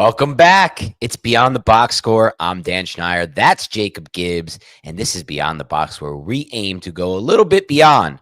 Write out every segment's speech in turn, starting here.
Welcome back. It's Beyond the Box Score. I'm Dan Schneier. That's Jacob Gibbs. And this is Beyond the Box Score. We aim to go a little bit beyond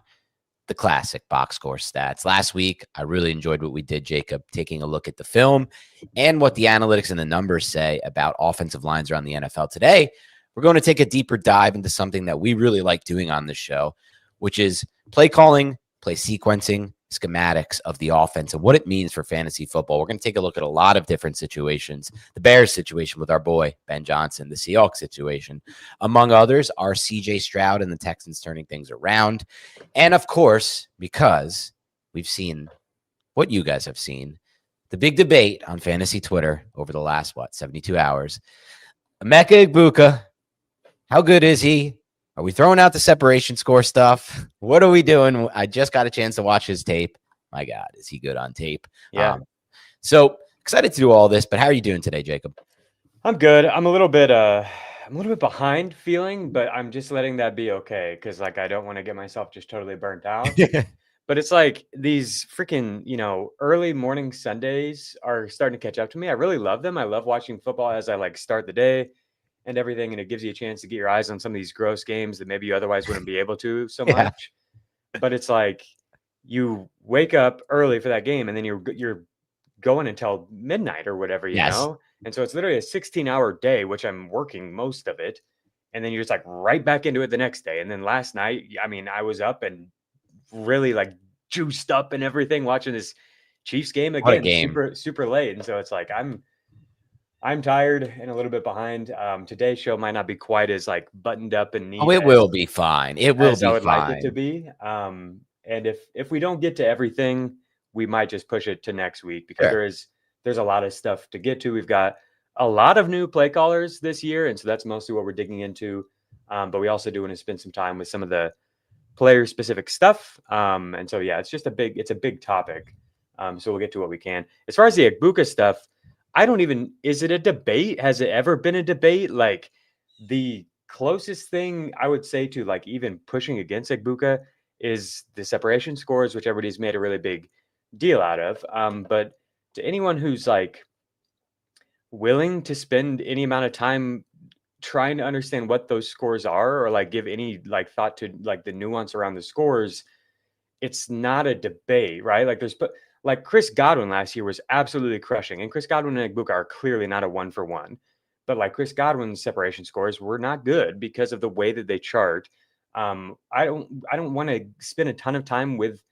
the classic box score stats. Last week, I really enjoyed what we did, Jacob, taking a look at the film and what the analytics and the numbers say about offensive lines around the NFL. Today, we're going to take a deeper dive into something that we really like doing on this show, which is play calling, play sequencing, schematics of the offense and what it means for fantasy football. We're going to take a look at a lot of different situations. The Bears situation with our boy, Ben Johnson, the Seahawks situation, among others, are CJ Stroud and the Texans turning things around. And of course, because we've seen what you guys have seen, the big debate on fantasy Twitter over the last, 72 hours. Emeka Egbuka, how good is he? Are we throwing out the separation score stuff? What are we doing? I just got a chance to watch his tape. My God, is he good on tape? Yeah. So excited to do all this, but how are you doing today, Jacob? I'm good. I'm a little bit behind feeling, but I'm just letting that be okay. Cause like, I don't want to get myself just totally burnt out, but it's like these freaking, early morning Sundays are starting to catch up to me. I really love them. I love watching football as I start the day and everything. And it gives you a chance to get your eyes on some of these gross games that maybe you otherwise wouldn't be able to so much. But it's like you wake up early for that game and then you're going until midnight or whatever, you know? And so it's literally a 16-hour day, which I'm working most of it. And then you're just right back into it the next day. And then last night, I was up and really juiced up and everything watching this Chiefs game again, super, super late. And so it's I'm tired and a little bit behind. Today's show might not be quite as buttoned up and neat. Oh, it will be fine. It will be I would fine. like it to be. And if we don't get to everything, we might just push it to next week because there's a lot of stuff to get to. We've got a lot of new play callers this year, and so that's mostly what we're digging into. But we also do want to spend some time with some of the player specific stuff. And so it's just a big topic. So we'll get to what we can. As far as the Egbuka stuff, is it a debate? Has it ever been a debate? The closest thing I would say to even pushing against Egbuka is the separation scores, which everybody's made a really big deal out of. But to anyone who's willing to spend any amount of time trying to understand what those scores are or give any thought to the nuance around the scores, it's not a debate, right? Chris Godwin last year was absolutely crushing, and Chris Godwin and Egbuka are clearly not a 1-for-1. But Chris Godwin's separation scores were not good because of the way that they chart. I don't want to spend a ton of time with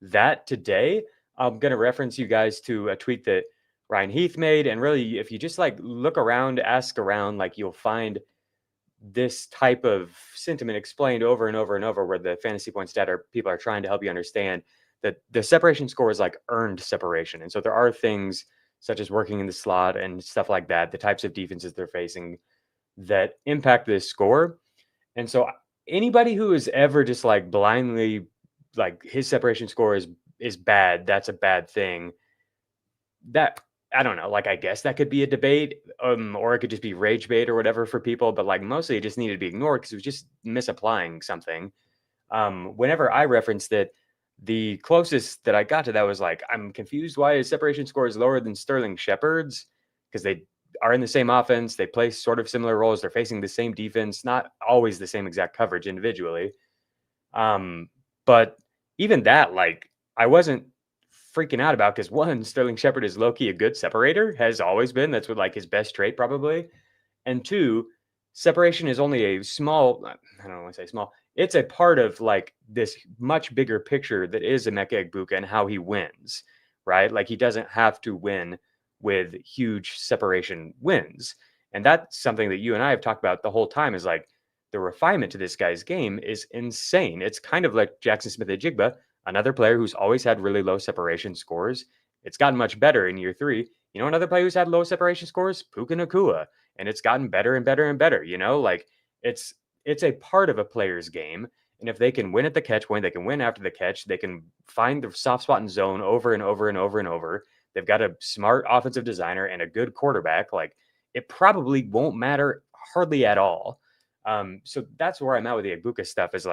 that today. I'm going to reference you guys to a tweet that Ryan Heath made, and really, if you just look around, ask around, you'll find this type of sentiment explained over and over and over, where the fantasy points data people are trying to help you understand that the separation score is earned separation. And so there are things such as working in the slot and stuff like that, the types of defenses they're facing that impact this score. And so anybody who is ever just blindly his separation score is bad, that's a bad thing, that I don't know, I guess that could be a debate, or it could just be rage bait or whatever for people, but mostly it just needed to be ignored because it was just misapplying something. Whenever I referenced it, the closest that I got to that was I'm confused why his separation score is lower than Sterling Shepard's, because they are in the same offense, they play sort of similar roles, they're facing the same defense, not always the same exact coverage individually. But even that, I wasn't freaking out about, because one, Sterling Shepard is low-key a good separator, has always been. That's what his best trait probably. And two, separation is only a small, I don't want to say small, it's a part of this much bigger picture that is Emeka Egbuka and how he wins, right? He doesn't have to win with huge separation wins. And that's something that you and I have talked about the whole time, is the refinement to this guy's game is insane. It's kind of like Jackson Smith-Njigba, another player who's always had really low separation scores. It's gotten much better in year 3. Another player who's had low separation scores, Puka Nacua, and it's gotten better and better and better. It's a part of a player's game. And if they can win at the catch point, they can win after the catch, they can find the soft spot in zone over and over and over and over. They've got a smart offensive designer and a good quarterback. It probably won't matter hardly at all. So that's where I'm at with the Egbuka stuff, is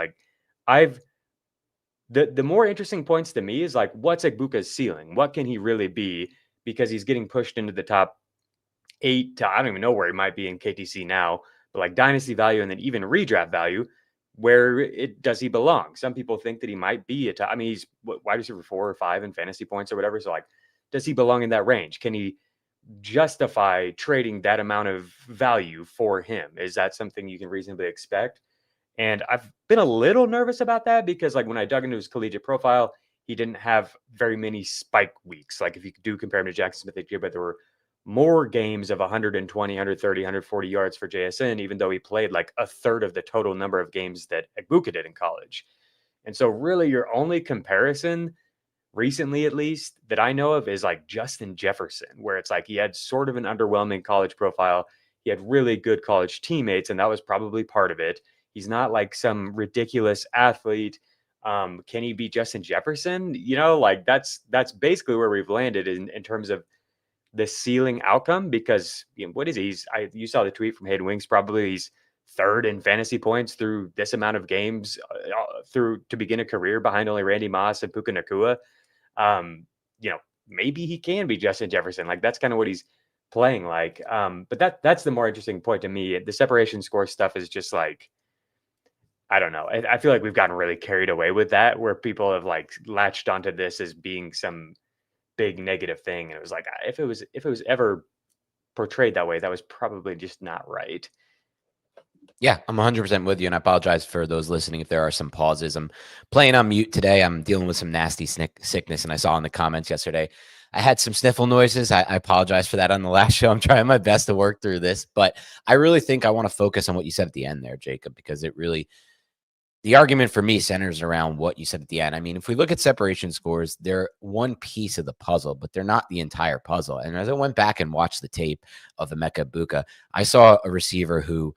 the more interesting points to me is what's Egbuka's ceiling? What can he really be? Because he's getting pushed into the top 8 to, I don't even know where he might be in KTC now, but like dynasty value and then even redraft value, where does he belong? Some people think that he might be I mean, he's wide receiver 4 or 5 in fantasy points or whatever. So like, does he belong in that range? Can he justify trading that amount of value for him? Is that something you can reasonably expect? And I've been a little nervous about that because like when I dug into his collegiate profile, he didn't have very many spike weeks. Like if you do compare him to Jackson Smith, but there were more games of 120, 130, 140 yards for JSN, even though he played like a third of the total number of games that Egbuka did in college. And so really your only comparison recently, at least that I know of, is like Justin Jefferson, where it's like he had sort of an underwhelming college profile. He had really good college teammates, and that was probably part of it. He's not like some ridiculous athlete. Can he beat Justin Jefferson? You know, like that's basically where we've landed in terms of the ceiling outcome, because what is he? You saw the tweet from Hayden Wings. Probably he's third in fantasy points through this amount of games through to begin a career, behind only Randy Moss and Puka Nacua. Maybe he can be Justin Jefferson. Like that's kind of what he's playing like. But that's the more interesting point to me. The separation score stuff is just like, I don't know. I feel like we've gotten really carried away with that, where people have like latched onto this as being some big negative thing. And it was like, if it was ever portrayed that way, that was probably just not right. Yeah, I'm 100% with you, and I apologize for those listening if there are some pauses. I'm playing on mute today. I'm dealing with some nasty sickness, and I saw in the comments yesterday I had some sniffle noises. I apologize for that on the last show. I'm trying my best to work through this, but I really think I want to focus on what you said at the end there, Jacob, because the argument for me centers around what you said at the end. I mean, if we look at separation scores, they're one piece of the puzzle, but they're not the entire puzzle. And as I went back and watched the tape of Emeka Egbuka, I saw a receiver who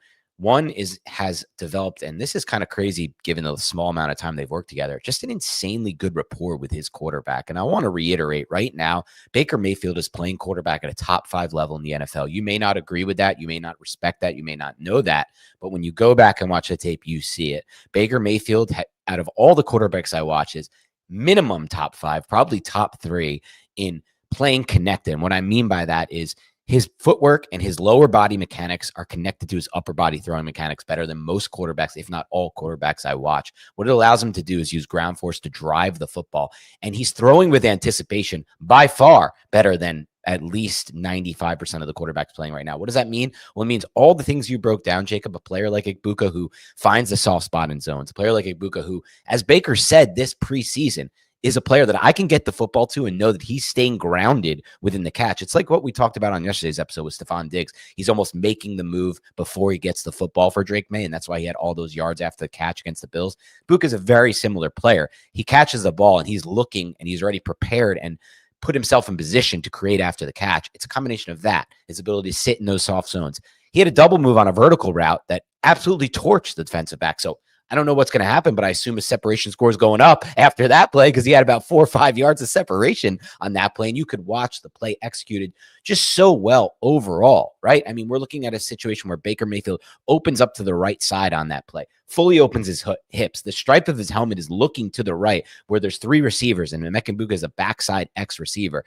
has developed, and this is kind of crazy given the small amount of time they've worked together, just an insanely good rapport with his quarterback. And I want to reiterate right now, Baker Mayfield is playing quarterback at a top 5 level in the NFL. You may not agree with that. You may not respect that. You may not know that. But when you go back and watch the tape, you see it. Baker Mayfield, out of all the quarterbacks I watch, is minimum top 5, probably top 3 in playing connected. And what I mean by that is his footwork and his lower body mechanics are connected to his upper body throwing mechanics better than most quarterbacks, if not all quarterbacks I watch. What it allows him to do is use ground force to drive the football. And he's throwing with anticipation by far better than at least 95% of the quarterbacks playing right now. What does that mean? Well, it means all the things you broke down, Jacob. A player like Egbuka who finds the soft spot in zones. A player like Egbuka who, as Baker said this preseason, is a player that I can get the football to and know that he's staying grounded within the catch. It's like what we talked about on yesterday's episode with Stephon Diggs. He's almost making the move before he gets the football for Drake Maye, and that's why he had all those yards after the catch against the Bills. Book is a very similar player. He catches the ball, and he's looking, and he's already prepared and put himself in position to create after the catch. It's a combination of that, his ability to sit in those soft zones. He had a double move on a vertical route that absolutely torched the defensive back. So I don't know what's going to happen, but I assume his separation score is going up after that play because he had about 4 or 5 yards of separation on that play. And you could watch the play executed just so well overall, right? I mean, we're looking at a situation where Baker Mayfield opens up to the right side on that play, fully opens his hips. The stripe of his helmet is looking to the right where there's 3 receivers, and Emeka Egbuka is a backside X receiver.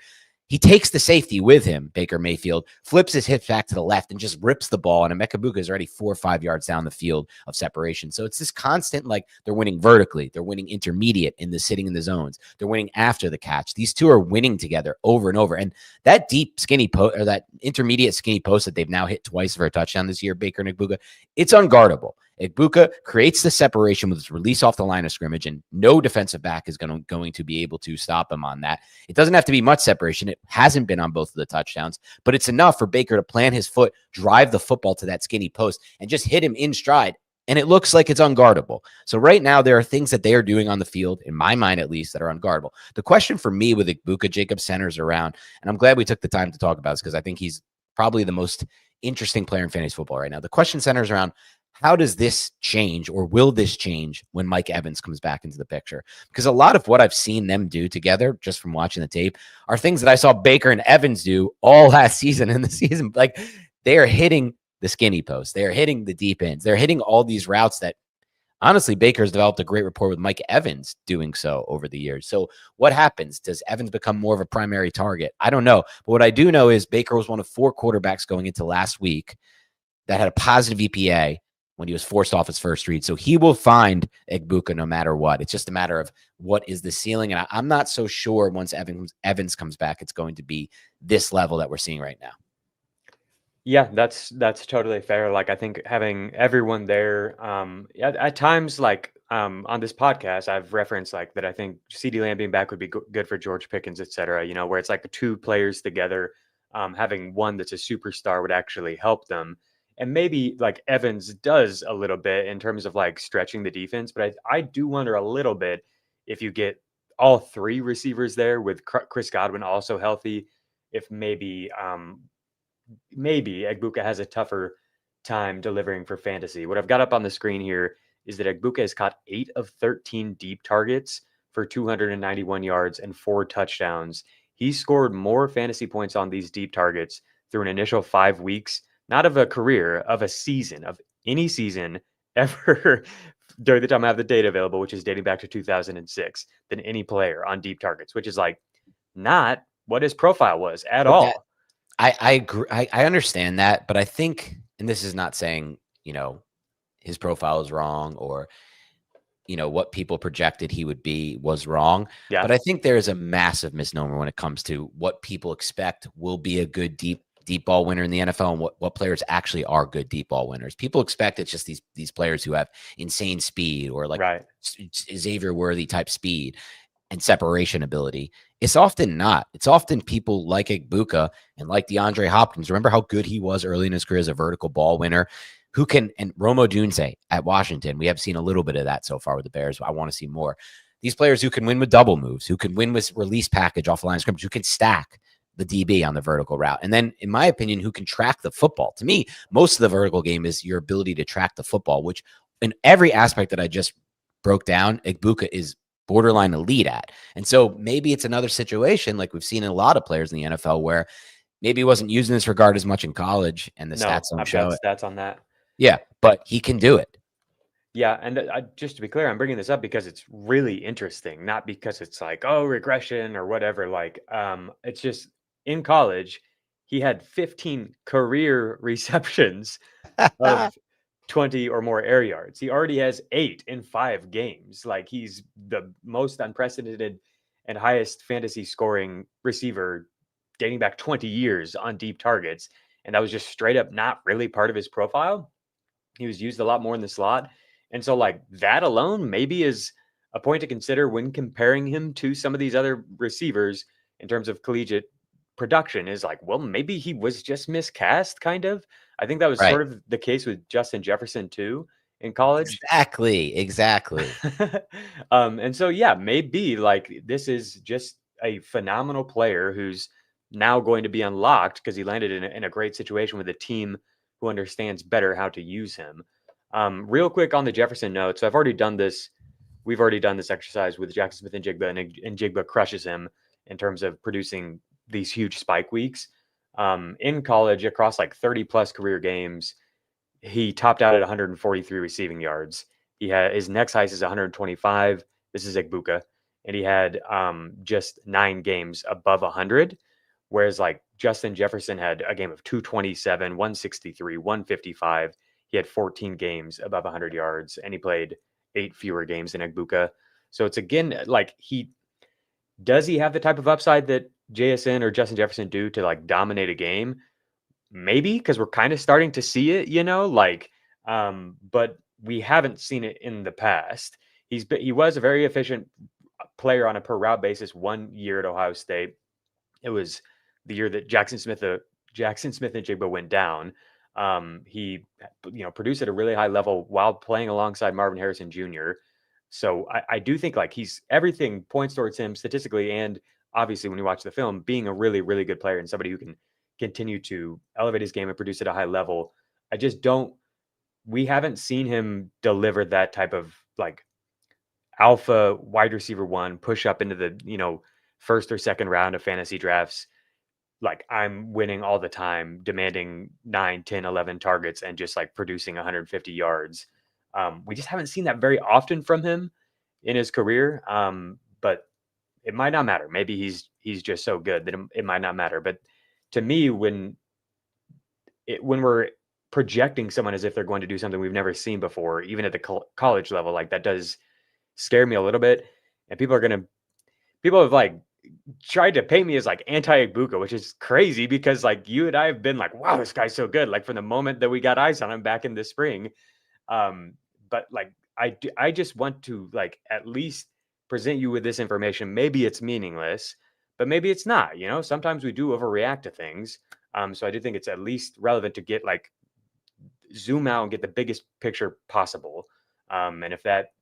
He takes the safety with him, Baker Mayfield, flips his hips back to the left and just rips the ball. And Emeka Egbuka is already 4 or 5 yards down the field of separation. So it's this constant, like they're winning vertically. They're winning intermediate in the sitting in the zones. They're winning after the catch. These two are winning together over and over. And that deep skinny post, or that intermediate skinny post that they've now hit twice for a touchdown this year, Baker and Egbuka, it's unguardable. Egbuka creates the separation with his release off the line of scrimmage, and no defensive back is going to be able to stop him on that. It doesn't have to be much separation. It hasn't been on both of the touchdowns, but it's enough for Baker to plant his foot, drive the football to that skinny post, and just hit him in stride. And it looks like it's unguardable. So right now, there are things that they are doing on the field, in my mind at least, that are unguardable. The question for me with Egbuka, Jacob, centers around, and I'm glad we took the time to talk about this because I think he's probably the most interesting player in fantasy football right now. The question centers around, how does this change, or will this change when Mike Evans comes back into the picture? Because a lot of what I've seen them do together, just from watching the tape, are things that I saw Baker and Evans do all last season and the season. Like, they are hitting the skinny post. They are hitting the deep ends. They're hitting all these routes that honestly, Baker's developed a great rapport with Mike Evans doing so over the years. So what happens? Does Evans become more of a primary target? I don't know. But what I do know is Baker was one of 4 quarterbacks going into last week that had a positive EPA when he was forced off his first read. So he will find Egbuka no matter what. It's just a matter of what is the ceiling. And I'm not so sure once Evans comes back, it's going to be this level that we're seeing right now. Yeah, that's totally fair. Like, I think having everyone there, at times, like, on this podcast, I've referenced like that. I think CD Lamb being back would be good for George Pickens, et cetera. You know, where it's like 2 players together, having one that's a superstar would actually help them. And maybe like Evans does a little bit in terms of like stretching the defense, but I do wonder a little bit if you get all 3 receivers there with Chris Godwin also healthy, if maybe Egbuka has a tougher time delivering for fantasy. What I've got up on the screen here is that Egbuka has caught 8 of 13 deep targets for 291 yards and 4 touchdowns. He scored more fantasy points on these deep targets through an initial 5 weeks, not of a career, of a season, of any season ever during the time I have the data available, which is dating back to 2006, than any player on deep targets, which is like not what his profile was at But that all. I agree. I understand that, but I think, and this is not saying, his profile is wrong or, what people projected he would be was wrong. Yeah, But I think there is a massive misnomer when it comes to what people expect will be a good deep ball winner in the NFL and what players actually are good deep ball winners. People expect it's just these players who have insane speed or like right. Xavier Worthy type speed and separation ability. It's often not. It's often people like Egbuka and like DeAndre Hopkins. Remember how good he was early in his career as a vertical ball winner? Who can, and Romo Dunze at Washington, we have seen a little bit of that so far with the Bears. I want to see more. These players who can win with double moves, who can win with release package off the line of scrimmage, who can stack the DB on the vertical route. And then, in my opinion, who can track the football. To me, most of the vertical game is your ability to track the football, which in every aspect that I just broke down, Egbuka is borderline elite at. And so maybe it's another situation like we've seen in a lot of players in the NFL where maybe he wasn't using this regard as much in college and the No, stats don't I've got show it. stats on that. Yeah, but he can do it. Yeah, and just to be clear, I'm bringing this up because it's really interesting, not because it's like, oh, regression or whatever. Like, it's just in college, he had 15 career receptions of 20 or more air yards. He already has 8 in 5 games. Like, he's the most unprecedented and highest fantasy scoring receiver dating back 20 years on deep targets. And that was just straight up not really part of his profile. He was used a lot more in the slot. And so, like, that alone maybe is a point to consider when comparing him to some of these other receivers in terms of collegiate production is like, well, maybe he was just miscast, kind of. I think that was Right. sort of the case with Justin Jefferson, too, in college. Exactly. And so, yeah, maybe like this is just a phenomenal player who's now going to be unlocked because he landed in a great situation with a team who understands better how to use him. Real quick on the Jefferson note. So I've already done this. We've already done this exercise with Jackson Smith and Jigba, and Jigba crushes him in terms of producing these huge spike weeks. In college, across like 30 plus career games, he topped out at 143 receiving yards. He had his next highest is 125. This is Egbuka, and he had just 9 games above 100. Whereas like Justin Jefferson had a game of 227, 163, 155. He had 14 games above 100 yards, and he played 8 fewer games than Egbuka. So it's again like does he have the type of upside that JSN or Justin Jefferson do to like dominate a game? Maybe, because we're kind of starting to see it, but we haven't seen it in the past. He was a very efficient player on a per route basis 1 year at Ohio State. It was the year that Jackson Smith and Jigba went down. He produced at a really high level while playing alongside Marvin Harrison Jr. So I do think like everything points towards him statistically and obviously when you watch the film being a really, really good player and somebody who can continue to elevate his game and produce at a high level. I just don't. We haven't seen him deliver that type of like alpha wide receiver one push up into the first or second round of fantasy drafts. Like I'm winning all the time, demanding 9, 10, 11 targets and just like producing 150 yards. We just haven't seen that very often from him in his career. But it might not matter. Maybe he's just so good that it might not matter. But to me, when we're projecting someone as if they're going to do something we've never seen before, even at the college level, like that does scare me a little bit. And people have like tried to paint me as like anti-Egbuka, which is crazy because like you and I have been like, wow, this guy's so good. Like from the moment that we got eyes on him back in the spring. But like, I just want to like at least present you with this information. Maybe it's meaningless, but maybe it's not, sometimes we do overreact to things. So I do think it's at least relevant to get like zoom out and get the biggest picture possible. And if that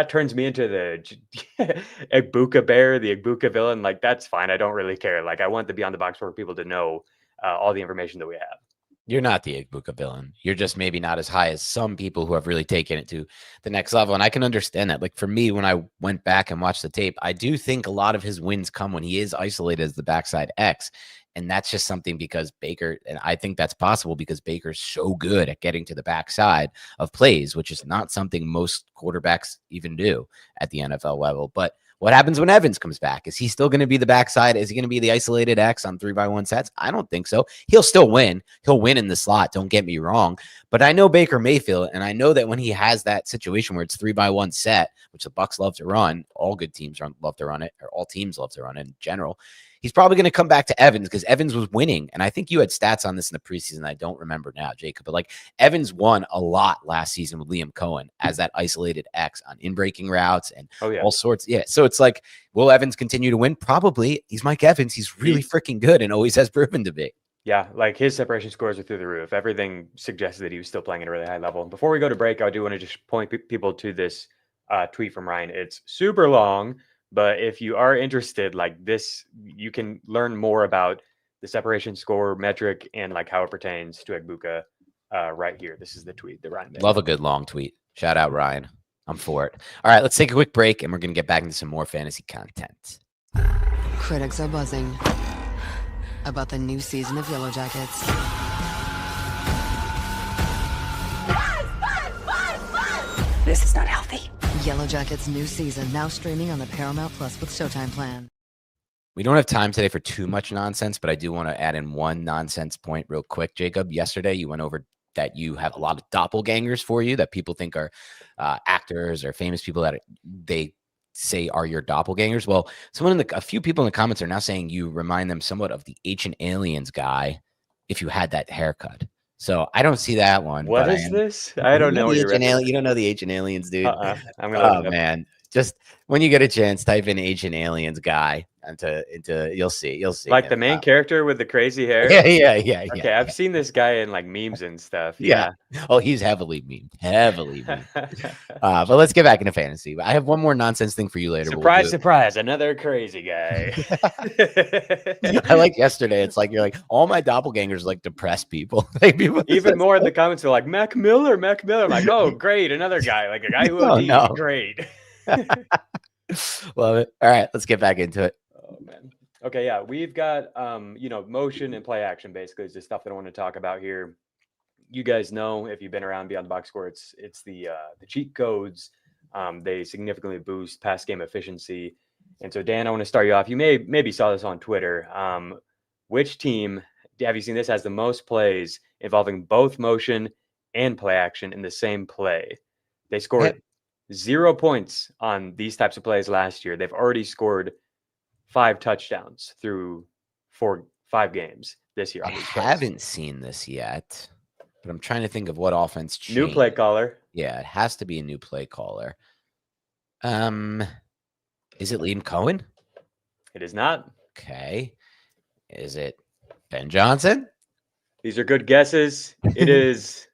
turns me into the Egbuka bear, the Egbuka villain, like that's fine. I don't really care. Like I want the Beyond the Box for people to know all the information that we have. You're not the Egbuka villain. You're just maybe not as high as some people who have really taken it to the next level. And I can understand that. Like for me, when I went back and watched the tape, I do think a lot of his wins come when he is isolated as the backside X. And that's just something because Baker, and I think that's possible because Baker's so good at getting to the backside of plays, which is not something most quarterbacks even do at the NFL level. But what happens when Evans comes back? Is he still going to be the backside? Is he going to be the isolated X on 3x1 sets? I don't think so. He'll still win. He'll win in the slot. Don't get me wrong. But I know Baker Mayfield, and I know that when he has that situation where it's 3x1 set, which the Bucs love to run, all good teams love to run it, or all teams love to run it in general. He's probably going to come back to Evans because Evans was winning. And I think you had stats on this in the preseason. I don't remember now, Jacob, but like Evans won a lot last season with Liam Cohen as that isolated X on in-breaking routes and all sorts. Yeah. So it's like, will Evans continue to win? Probably. He's Mike Evans. He's really freaking good and always has proven to be. Yeah, like his separation scores are through the roof. Everything suggested that he was still playing at a really high level. Before we go to break, I do want to just point people to this tweet from Ryan. It's super long, but if you are interested, like this, you can learn more about the separation score metric and like how it pertains to Egbuka right here. This is the tweet that Ryan made. Love a good long tweet. Shout out Ryan. I'm for it. All right, let's take a quick break and we're going to get back into some more fantasy content. Critics are buzzing about the new season of Yellow Jackets. This is not healthy. Yellow Jackets' new season now streaming on the Paramount Plus with Showtime plan. We don't have time today for too much nonsense, but I do want to add in one nonsense point real quick. Jacob, yesterday you went over that you have a lot of doppelgangers for you that people think are actors or famous people that they say are your doppelgangers. Well, a few people in the comments are now saying you remind them somewhat of the Ancient Aliens guy if you had that haircut. So I don't see that one. What is this? I don't know. You don't know the Ancient Aliens, dude. I'm gonna man. Just when you get a chance, type in Ancient Aliens guy into you'll see. Like the main character with the crazy hair. Yeah. Okay, I've seen this guy in like memes and stuff. Yeah. Oh, he's heavily memed. But let's get back into fantasy. I have one more nonsense thing for you later. Surprise, another crazy guy. I like yesterday. It's like you're like all my doppelgangers like depressed people. Like people even more in the comments are like Mac Miller. I'm like, oh great, another guy, like a guy who great. Love it. All right, let's get back into it. Oh man. Okay, yeah, we've got motion and play action basically is the stuff that I want to talk about here. You guys know if you've been around Beyond the Box Score, it's the cheat codes. They significantly boost pass game efficiency. And so Dan, I want to start you off. You maybe saw this on Twitter. Which team have you seen this has the most plays involving both motion and play action in the same play? They scored 0 points on these types of plays last year. They've already scored 5 touchdowns through 5 games this year. I haven't seen this yet, but I'm trying to think of what offense changed. New play caller. Yeah, it has to be a new play caller. Is it Liam Cohen? It is not. Okay. Is it Ben Johnson? These are good guesses. It is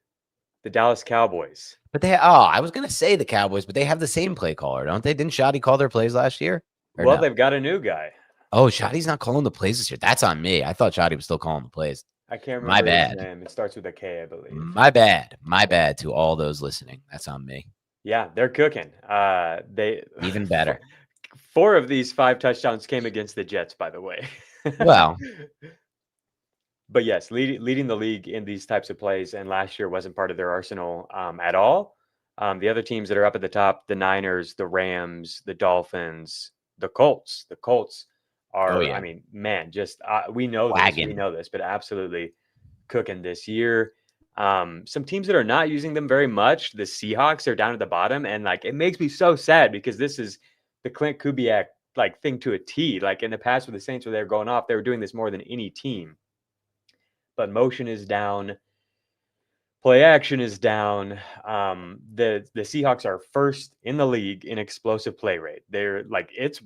the Dallas Cowboys. But I was going to say the Cowboys, but they have the same play caller, don't they? Didn't Shoddy call their plays last year? Well, they've got a new guy. Oh, Shoddy's not calling the plays this year. That's on me. I thought Shoddy was still calling the plays. I can't remember My bad. his name. It starts with a K, I believe. My bad to all those listening. That's on me. Yeah, they're cooking. They even better. 4 of these 5 touchdowns came against the Jets, by the way. Well, But yes, leading the league in these types of plays, and last year wasn't part of their arsenal at all. The other teams that are up at the top, the Niners, the Rams, the Dolphins, the Colts. The Colts Oh are, I yeah, mean, man, just we know wagon. this, but absolutely cooking this year. Some teams that are not using them very much, the Seahawks are down at the bottom, and like it makes me so sad because this is the Clint Kubiak like thing to a T. Like in the past with the Saints, where they were going off, they were doing this more than any team. But motion is down, play action is down. The Seahawks are first in the league in explosive play rate. They're like it's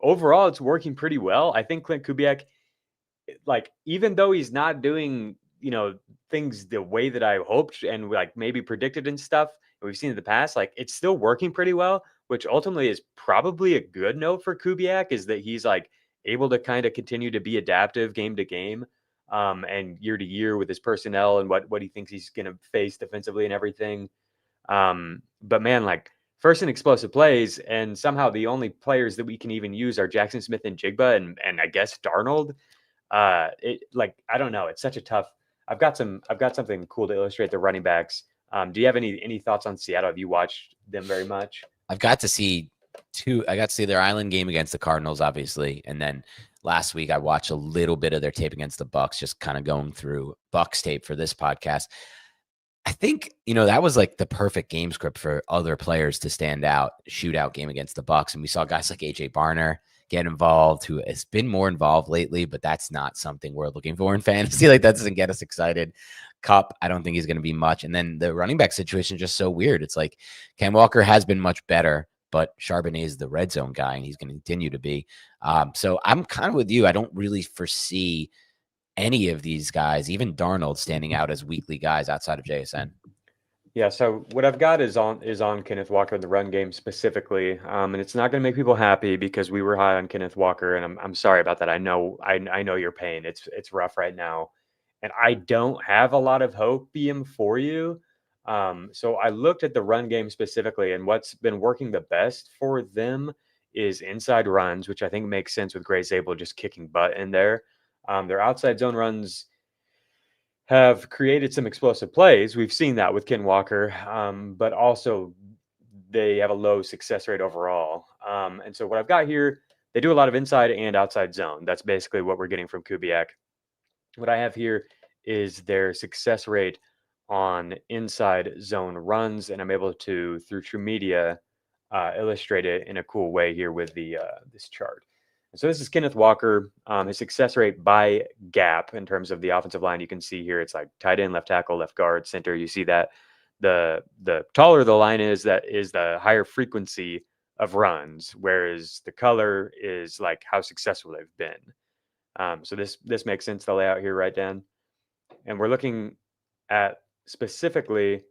overall it's working pretty well. I think Clint Kubiak, like even though he's not doing things the way that I hoped and like maybe predicted and stuff we've seen in the past, like it's still working pretty well, which ultimately is probably a good note for Kubiak, is that he's like able to kind of continue to be adaptive game to game and year to year with his personnel and what he thinks he's going to face defensively and everything. But man, like first in explosive plays, and somehow the only players that we can even use are Jackson Smith and Jigba and I guess Darnold. It like I don't know. It's such a tough. I've got something cool to illustrate the running backs. Do you have any thoughts on Seattle? Have you watched them very much? I got to see their island game against the Cardinals, obviously, and then last week I watched a little bit of their tape against the Bucks, just kind of going through Bucks tape for this podcast. I think, that was like the perfect game script for other players to stand out, shootout game against the Bucks. And we saw guys like AJ Barner get involved, who has been more involved lately, but that's not something we're looking for in fantasy. Like that doesn't get us excited. Cup, I don't think he's going to be much. And then the running back situation is just so weird. It's like Ken Walker has been much better, but Charbonnet is the red zone guy, and he's going to continue to be. So I'm kind of with you. I don't really foresee any of these guys, even Darnold, standing out as weekly guys outside of JSN. Yeah, so what I've got is on Kenneth Walker in the run game specifically, and it's not going to make people happy because we were high on Kenneth Walker, and I'm sorry about that. I know your pain. It's rough right now, and I don't have a lot of hope BM for you. So I looked at the run game specifically, and what's been working the best for them is inside runs, which I think makes sense with Gray Zabel just kicking butt in there. Their outside zone runs have created some explosive plays. We've seen that with Ken Walker, but also they have a low success rate overall. And so what I've got here, they do a lot of inside and outside zone. That's basically what we're getting from Kubiak. What I have here is their success rate on inside zone runs, and I'm able to, through True Media, illustrate it in a cool way here with the this chart. So this is Kenneth Walker. His success rate by gap in terms of the offensive line, you can see here, it's like tight end, left tackle, left guard, center. You see that the taller the line is, that is the higher frequency of runs, whereas the color is like how successful they've been. So this makes sense, the layout here, right, Dan? And we're looking at specifically,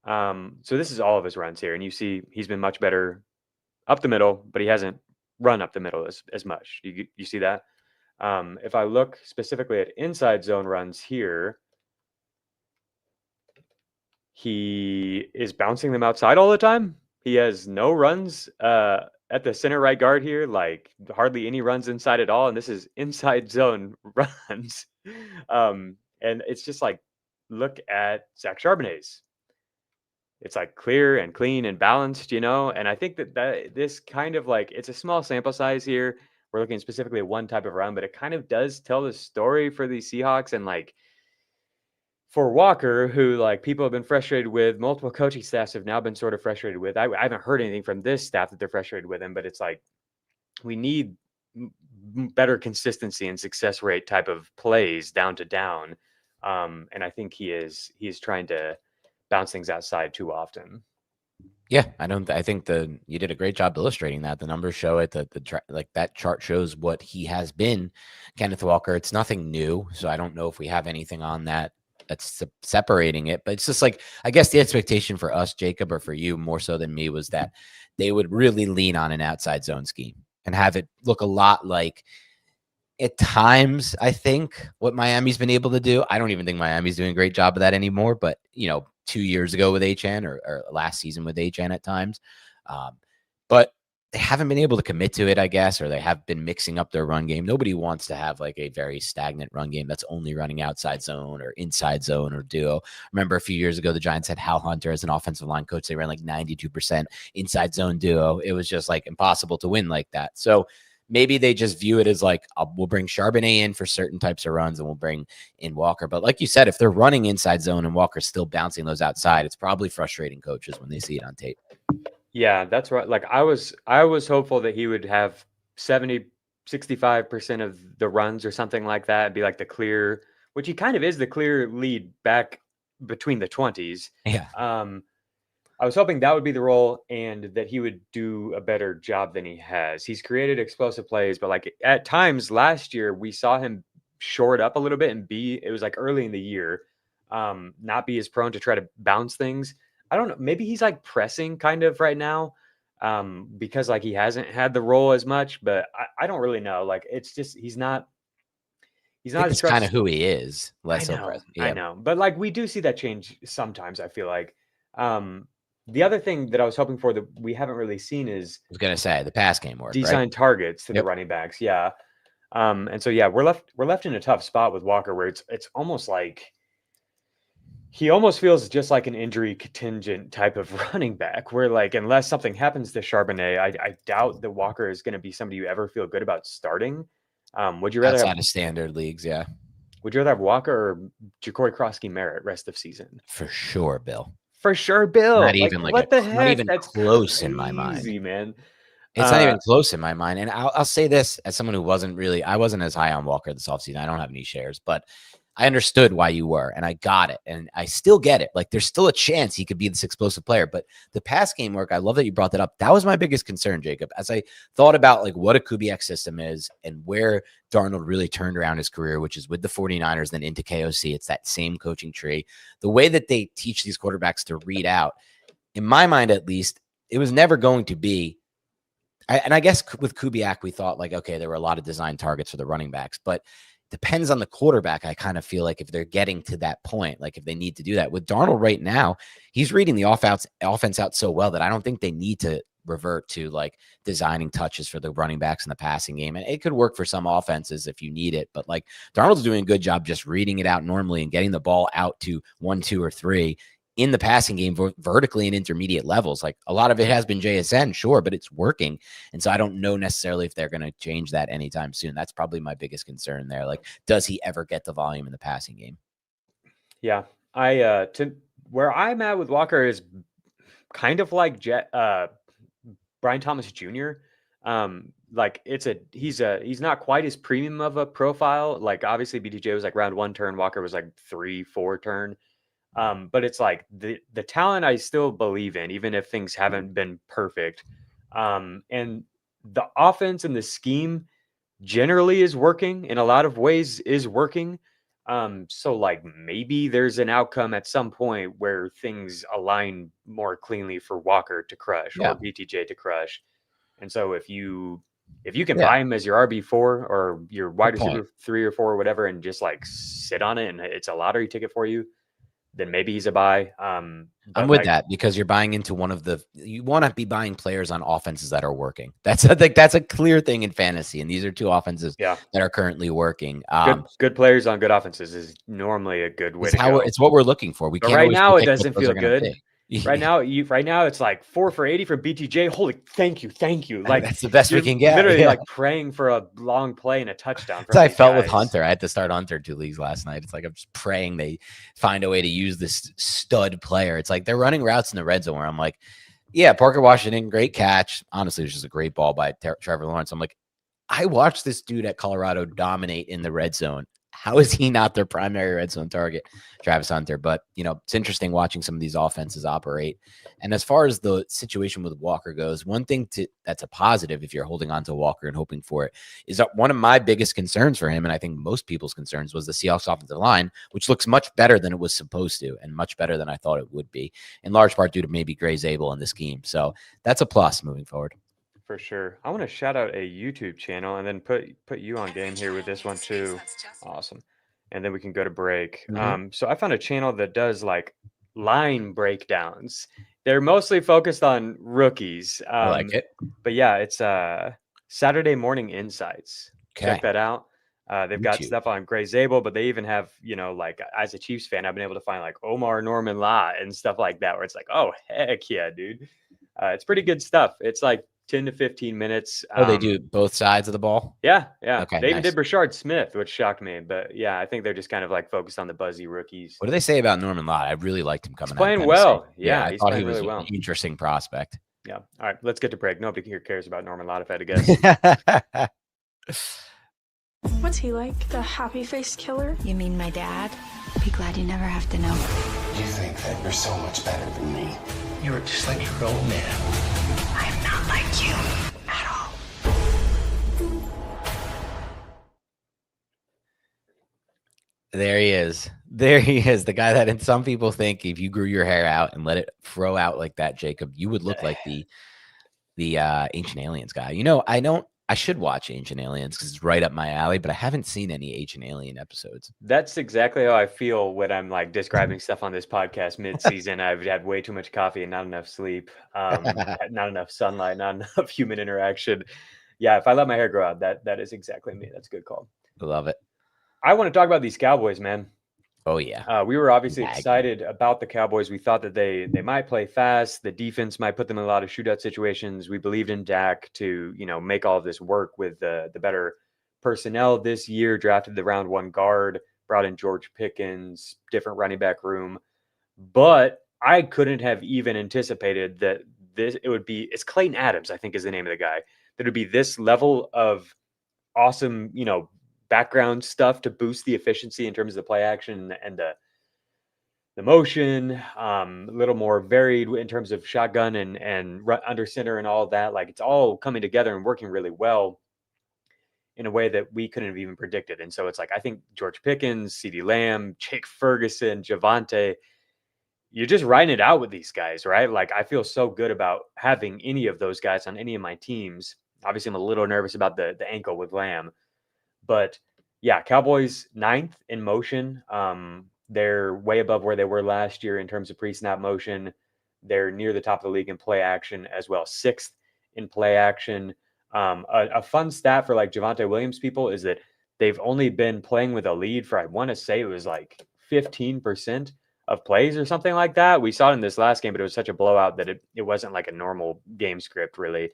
so this is all of his runs here, and you see he's been much better up the middle, but he hasn't run up the middle as much. You see that? If I look specifically at inside zone runs here, he is bouncing them outside all the time. He has no runs at the center right guard here, like hardly any runs inside at all. And this is inside zone runs. And it's just like, look at Zach Charbonnet's. It's like clear and clean and balanced, and I think that this kind of like, it's a small sample size here. We're looking specifically at one type of run, but it kind of does tell the story for the Seahawks. And like for Walker, who like people have been frustrated with, multiple coaching staffs have now been sort of frustrated with. I haven't heard anything from this staff that they're frustrated with him, but it's like we need better consistency and success rate type of plays down to down. And I think he is trying to bounce things outside too often. Yeah, I think you did a great job illustrating that. The numbers show it, like that chart shows what he has been, Kenneth Walker. It's nothing new, so I don't know if we have anything on that's separating it, but it's just like, I guess the expectation for us, Jacob, or for you more so than me, was that they would really lean on an outside zone scheme and have it look a lot like, at times, I think, what Miami's been able to do. I don't even think Miami's doing a great job of that anymore, but 2 years ago with HN or last season with HN at times. But they haven't been able to commit to it, I guess, or they have been mixing up their run game. Nobody wants to have like a very stagnant run game that's only running outside zone or inside zone or duo. Remember a few years ago, the Giants had Hal Hunter as an offensive line coach. They ran like 92% inside zone duo. It was just like impossible to win like that. So maybe they just view it as like, we'll bring Charbonnet in for certain types of runs and we'll bring in Walker. But like you said, if they're running inside zone and Walker's still bouncing those outside, it's probably frustrating coaches when they see it on tape. Yeah, that's right. Like I was hopeful that he would have 65% of the runs or something like that and be like the clear, which he kind of is, the clear lead back between the 20s. Yeah. I was hoping that would be the role and that he would do a better job than he has. He's created explosive plays, but like at times last year, we saw him short up a little bit and it was like early in the year, not be as prone to try to bounce things. I don't know. Maybe he's like pressing kind of right now because like he hasn't had the role as much, but I don't really know. Like it's just, he's not it's kind of who he is. Less so present. Yeah. I know. But like we do see that change sometimes, I feel like. The other thing that I was hoping for that we haven't really seen is I was going to say the pass game work, design targets to the running backs. Yeah. And so, yeah, we're left in a tough spot with Walker where it's almost like he almost feels just like an injury contingent type of running back where like, unless something happens to Charbonnet, I doubt that Walker is going to be somebody you ever feel good about starting. Would you rather outside of standard leagues? Yeah. Would you rather have Walker or Ja'Cory Krosky-Merritt rest of season? For sure, Bill. For sure, Bill. Not even like what the heck? Not even That's close crazy, in my mind, man. It's not even close in my mind. And I'll say this as someone who I wasn't as high on Walker this offseason. I don't have any shares, but I understood why you were, and I got it. And I still get it. Like there's still a chance he could be this explosive player, but the pass game work, I love that you brought that up. That was my biggest concern, Jacob, as I thought about like what a Kubiak system is and where Darnold really turned around his career, which is with the 49ers, then into KOC. It's that same coaching tree. The way that they teach these quarterbacks to read out, in my mind, at least, it was never going to be. And I guess with Kubiak, we thought like, okay, there were a lot of design targets for the running backs, but depends on the quarterback. I kind of feel like if they're getting to that point, like if they need to do that with Darnold right now, he's reading the offense out so well that I don't think they need to revert to like designing touches for the running backs in the passing game. And it could work for some offenses if you need it, but like Darnold's doing a good job just reading it out normally and getting the ball out to 1, 2, or 3 in the passing game vertically and intermediate levels. Like a lot of it has been JSN, sure, but it's working. And so I don't know necessarily if they're going to change that anytime soon. That's probably my biggest concern there. Like, does he ever get the volume in the passing game? Yeah. To where I'm at with Walker is kind of like Brian Thomas Jr. Like he's not quite as premium of a profile. Like obviously BTJ was like round 1 turn. Walker was like 3, 4 turn. But it's like the talent I still believe in, even if things haven't been perfect. And the offense and the scheme generally is working in a lot of ways is working. So like maybe there's an outcome at some point where things align more cleanly for Walker to crush or BTJ to crush. And so if you can buy him as your RB4 or your wide receiver 3 or 4 or whatever, and just like sit on it and it's a lottery ticket for you, then maybe he's a buy. I'm with that because you're buying into you want to be buying players on offenses that are working. That's a clear thing in fantasy. And these are 2 offenses that are currently working. Good players on good offenses is normally a good way to go. It's what we're looking for. But right now it doesn't feel good. Right now it's like 4 for 80 from BTJ. Holy, thank you. Like that's the best we can get. Literally like praying for a long play and a touchdown. That's how I felt with Hunter. I had to start Hunter 2 leagues last night. It's like I'm just praying they find a way to use this stud player. It's like they're running routes in the red zone where I'm like, yeah, Parker Washington, great catch. Honestly, it was just a great ball by Trevor Lawrence. I'm like, I watched this dude at Colorado dominate in the red zone. How is he not their primary red zone target, Travis Hunter? But, it's interesting watching some of these offenses operate. And as far as the situation with Walker goes, one thing that's a positive if you're holding on to Walker and hoping for it is that one of my biggest concerns for him, and I think most people's concerns, was the Seahawks offensive line, which looks much better than it was supposed to and much better than I thought it would be, in large part due to maybe Gray Zabel in the scheme. So that's a plus moving forward. For sure. I want to shout out a YouTube channel and then put you on game here with this one too. Awesome. And then we can go to break. So I found a channel that does like line breakdowns, They're mostly focused on rookies. I like it. But yeah, it's Saturday Morning Insights. Okay. Check that out. They've got YouTube. stuff on Gray Zabel, but they even have, like as a Chiefs fan, I've been able to find like Omar Norman Law and stuff like that, where it's like, oh, heck yeah, dude. It's pretty good stuff. It's like 10 to 15 minutes. Oh, they do both sides of the ball? Yeah. Okay, They even nice. did Brashard Smith, which shocked me. But yeah, I think they're just kind of like focused on the buzzy rookies. What do they say about Norman Lott? I really liked him coming He's playing out of well. Tennessee. Yeah, I he's thought playing he was really well. an interesting prospect. Yeah. All right, let's get to break. Nobody here cares about Norman Lott, if I had to guess. What's he like? The happy-faced killer? You mean my dad? Be glad you never have to know. You think that you're so much better than me. You're just like your old man. I'm not like you at all. There he is. There he is. The guy that some people think if you grew your hair out and let it throw out like that, Jacob, you would look like the Ancient Aliens guy. I should watch Ancient Aliens because it's right up my alley, but I haven't seen any Ancient Alien episodes. That's exactly how I feel when I'm like describing stuff on this podcast mid-season. I've had way too much coffee and not enough sleep, not enough sunlight, not enough human interaction. Yeah, if I let my hair grow out, that is exactly me. That's a good call. I love it. I want to talk about these Cowboys, man. Oh, yeah. We were obviously excited about the Cowboys. We thought that they might play fast. The defense might put them in a lot of shootout situations. We believed in Dak to, make all of this work with the better personnel this year. Drafted the round 1 guard, brought in George Pickens, different running back room. But I couldn't have even anticipated that it's Clayton Adams, I think is the name of the guy, that it would be this level of awesome, background stuff to boost the efficiency in terms of the play action and the motion, a little more varied in terms of shotgun and under center and all that. Like, it's all coming together and working really well in a way that we couldn't have even predicted. And so it's like, I think George Pickens, CeeDee Lamb, Jake Ferguson, Javonte, you're just riding it out with these guys, right? Like, I feel so good about having any of those guys on any of my teams. Obviously, I'm a little nervous about the ankle with Lamb. But yeah, Cowboys 9th in motion. They're way above where they were last year in terms of pre-snap motion. They're near the top of the league in play action as well. 6th in play action. A fun stat for like Javonte Williams people is that they've only been playing with a lead for, I want to say it was like 15% of plays or something like that. We saw it in this last game, but it was such a blowout that it wasn't like a normal game script really.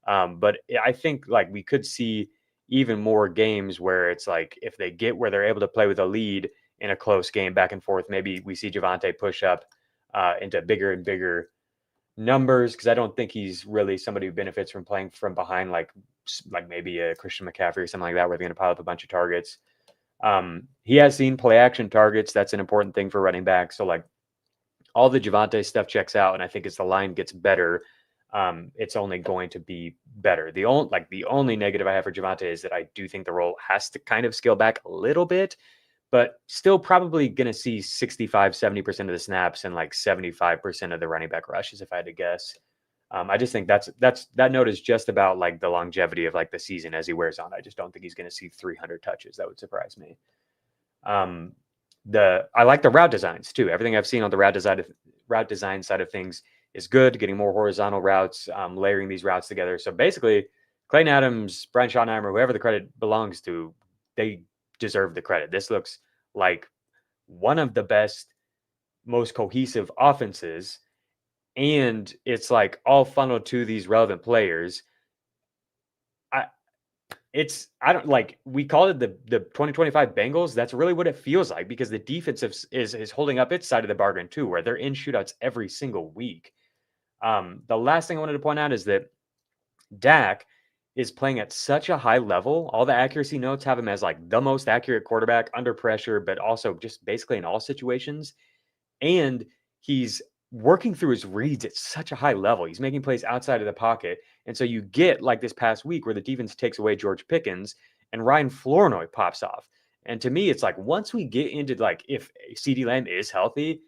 But I think like we could see even more games where it's like if they get where they're able to play with a lead in a close game back and forth, maybe we see Javonte push up into bigger and bigger numbers, because I don't think he's really somebody who benefits from playing from behind like maybe a Christian McCaffrey or something like that where they're going to pile up a bunch of targets. He has seen play action targets. That's an important thing for running back. So like all the Javonte stuff checks out, and I think as the line gets better, it's only going to be better. The only negative I have for Javonte is that I do think the role has to kind of scale back a little bit, but still probably going to see 65-70% of the snaps and like 75% of the running back rushes if I had to guess. I just think that note is just about like the longevity of like the season as he wears on. I just don't think he's going to see 300 touches. That would surprise me. I like the route designs too. Everything I've seen on the route design side of things is good, getting more horizontal routes, layering these routes together. So basically, Clayton Adams, Brian Schottenheimer, whoever the credit belongs to, they deserve the credit. This looks like one of the best, most cohesive offenses, and it's like all funneled to these relevant players. We called it the 2025 Bengals. That's really what it feels like, because the defense is holding up its side of the bargain too, where they're in shootouts every single week. The last thing I wanted to point out is that Dak is playing at such a high level. All the accuracy notes have him as like the most accurate quarterback under pressure, but also just basically in all situations. And he's working through his reads at such a high level. He's making plays outside of the pocket. And so you get like this past week where the defense takes away George Pickens and Ryan Flournoy pops off. And to me, it's like, once we get into like, if CeeDee Lamb is healthy,